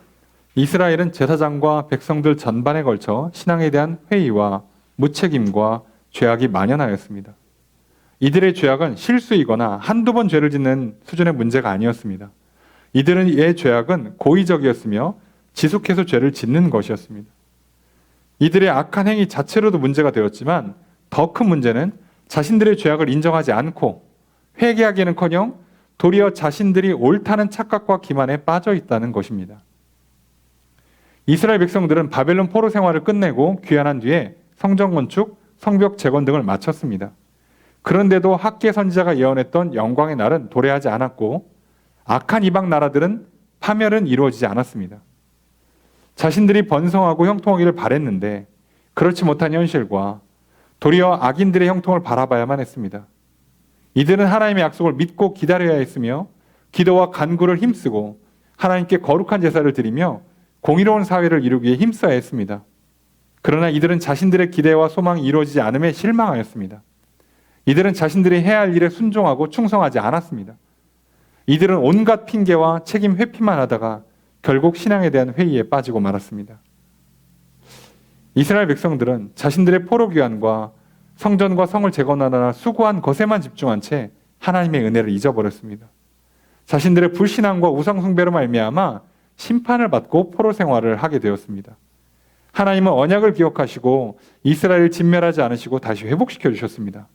이스라엘은 제사장과 백성들 전반에 걸쳐 신앙에 대한 회의와 무책임과 죄악이 만연하였습니다. 이들의 죄악은 실수이거나 한두 번 죄를 짓는 수준의 문제가 아니었습니다. 이들의 죄악은 고의적이었으며 지속해서 죄를 짓는 것이었습니다. 이들의 악한 행위 자체로도 문제가 되었지만 더 큰 문제는 자신들의 죄악을 인정하지 않고 회개하기는커녕 도리어 자신들이 옳다는 착각과 기만에 빠져 있다는 것입니다. 이스라엘 백성들은 바벨론 포로 생활을 끝내고 귀환한 뒤에 성전 건축, 성벽 재건 등을 마쳤습니다. 그런데도 학개 선지자가 예언했던 영광의 날은 도래하지 않았고 악한 이방 나라들은 파멸은 이루어지지 않았습니다. 자신들이 번성하고 형통하기를 바랬는데 그렇지 못한 현실과 도리어 악인들의 형통을 바라봐야만 했습니다. 이들은 하나님의 약속을 믿고 기다려야 했으며 기도와 간구를 힘쓰고 하나님께 거룩한 제사를 드리며 공의로운 사회를 이루기 위해 힘써야 했습니다. 그러나 이들은 자신들의 기대와 소망이 이루어지지 않음에 실망하였습니다. 이들은 자신들이 해야 할 일에 순종하고 충성하지 않았습니다. 이들은 온갖 핑계와 책임 회피만 하다가 결국 신앙에 대한 회의에 빠지고 말았습니다. 이스라엘 백성들은 자신들의 포로 귀환과 성전과 성을 재건하느라 수고한 것에만 집중한 채 하나님의 은혜를 잊어버렸습니다. 자신들의 불신앙과 우상 숭배로 말미암아 심판을 받고 포로 생활을 하게 되었습니다. 하나님은 언약을 기억하시고 이스라엘을 진멸하지 않으시고 다시 회복시켜 주셨습니다.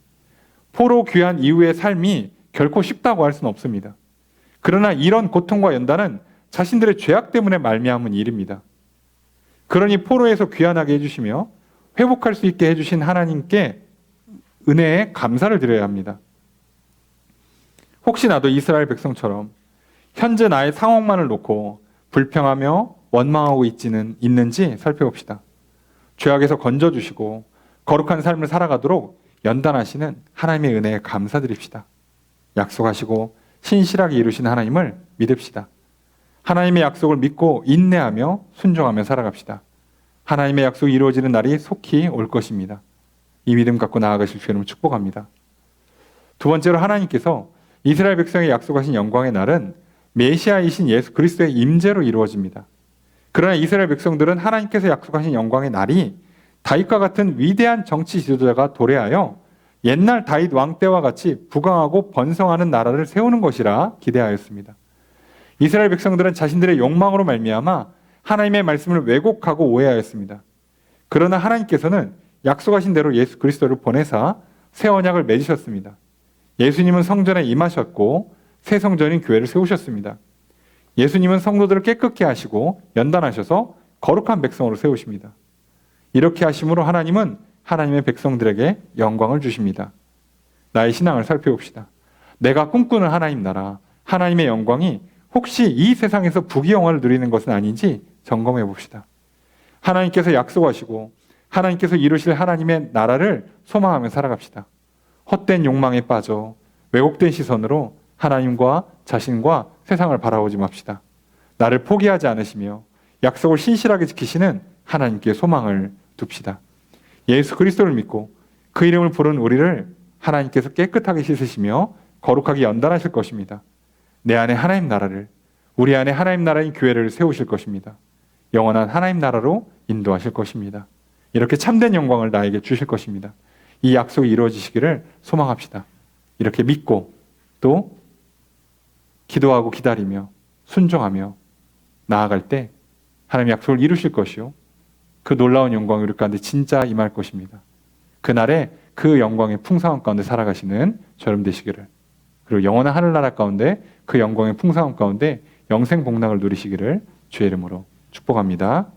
포로 귀환 이후의 삶이 결코 쉽다고 할 수는 없습니다. 그러나 이런 고통과 연단은 자신들의 죄악 때문에 말미암은 일입니다. 그러니 포로에서 귀환하게 해주시며 회복할 수 있게 해주신 하나님께 은혜에 감사를 드려야 합니다. 혹시 나도 이스라엘 백성처럼 현재 나의 상황만을 놓고 불평하며 원망하고 있는지 살펴봅시다. 죄악에서 건져주시고 거룩한 삶을 살아가도록 연단하시는 하나님의 은혜에 감사드립시다. 약속하시고 신실하게 이루신 하나님을 믿읍시다. 하나님의 약속을 믿고 인내하며 순종하며 살아갑시다. 하나님의 약속이 이루어지는 날이 속히 올 것입니다. 이 믿음 갖고 나아가실 수 있는 축복합니다. 두 번째로 하나님께서 이스라엘 백성에 약속하신 영광의 날은 메시아이신 예수 그리스도의 임재로 이루어집니다. 그러나 이스라엘 백성들은 하나님께서 약속하신 영광의 날이 다윗과 같은 위대한 정치 지도자가 도래하여 옛날 다윗 왕 때와 같이 부강하고 번성하는 나라를 세우는 것이라 기대하였습니다. 이스라엘 백성들은 자신들의 욕망으로 말미암아 하나님의 말씀을 왜곡하고 오해하였습니다. 그러나 하나님께서는 약속하신 대로 예수 그리스도를 보내사 새 언약을 맺으셨습니다. 예수님은 성전에 임하셨고 새 성전인 교회를 세우셨습니다. 예수님은 성도들을 깨끗게 하시고 연단하셔서 거룩한 백성으로 세우십니다. 이렇게 하심으로 하나님은 하나님의 백성들에게 영광을 주십니다. 나의 신앙을 살펴봅시다. 내가 꿈꾸는 하나님 나라, 하나님의 영광이 혹시 이 세상에서 부귀영화를 누리는 것은 아닌지 점검해 봅시다. 하나님께서 약속하시고 하나님께서 이루실 하나님의 나라를 소망하며 살아갑시다. 헛된 욕망에 빠져 왜곡된 시선으로 하나님과 자신과 세상을 바라보지 맙시다. 나를 포기하지 않으시며 약속을 신실하게 지키시는 하나님께 소망을 둡시다. 예수 그리스도를 믿고 그 이름을 부른 우리를 하나님께서 깨끗하게 씻으시며 거룩하게 연단하실 것입니다. 내 안에 하나님 나라를, 우리 안에 하나님 나라인 교회를 세우실 것입니다. 영원한 하나님 나라로 인도하실 것입니다. 이렇게 참된 영광을 나에게 주실 것입니다. 이 약속이 이루어지시기를 소망합시다. 이렇게 믿고 또 기도하고 기다리며 순종하며 나아갈 때 하나님 약속을 이루실 것이요 그 놀라운 영광이 우리 가운데 진짜 임할 것입니다. 그날에 그 영광의 풍성함 가운데 살아가시는 저름 되시기를, 그리고 영원한 하늘나라 가운데 그 영광의 풍성함 가운데 영생 복락을 누리시기를 주의 이름으로 축복합니다.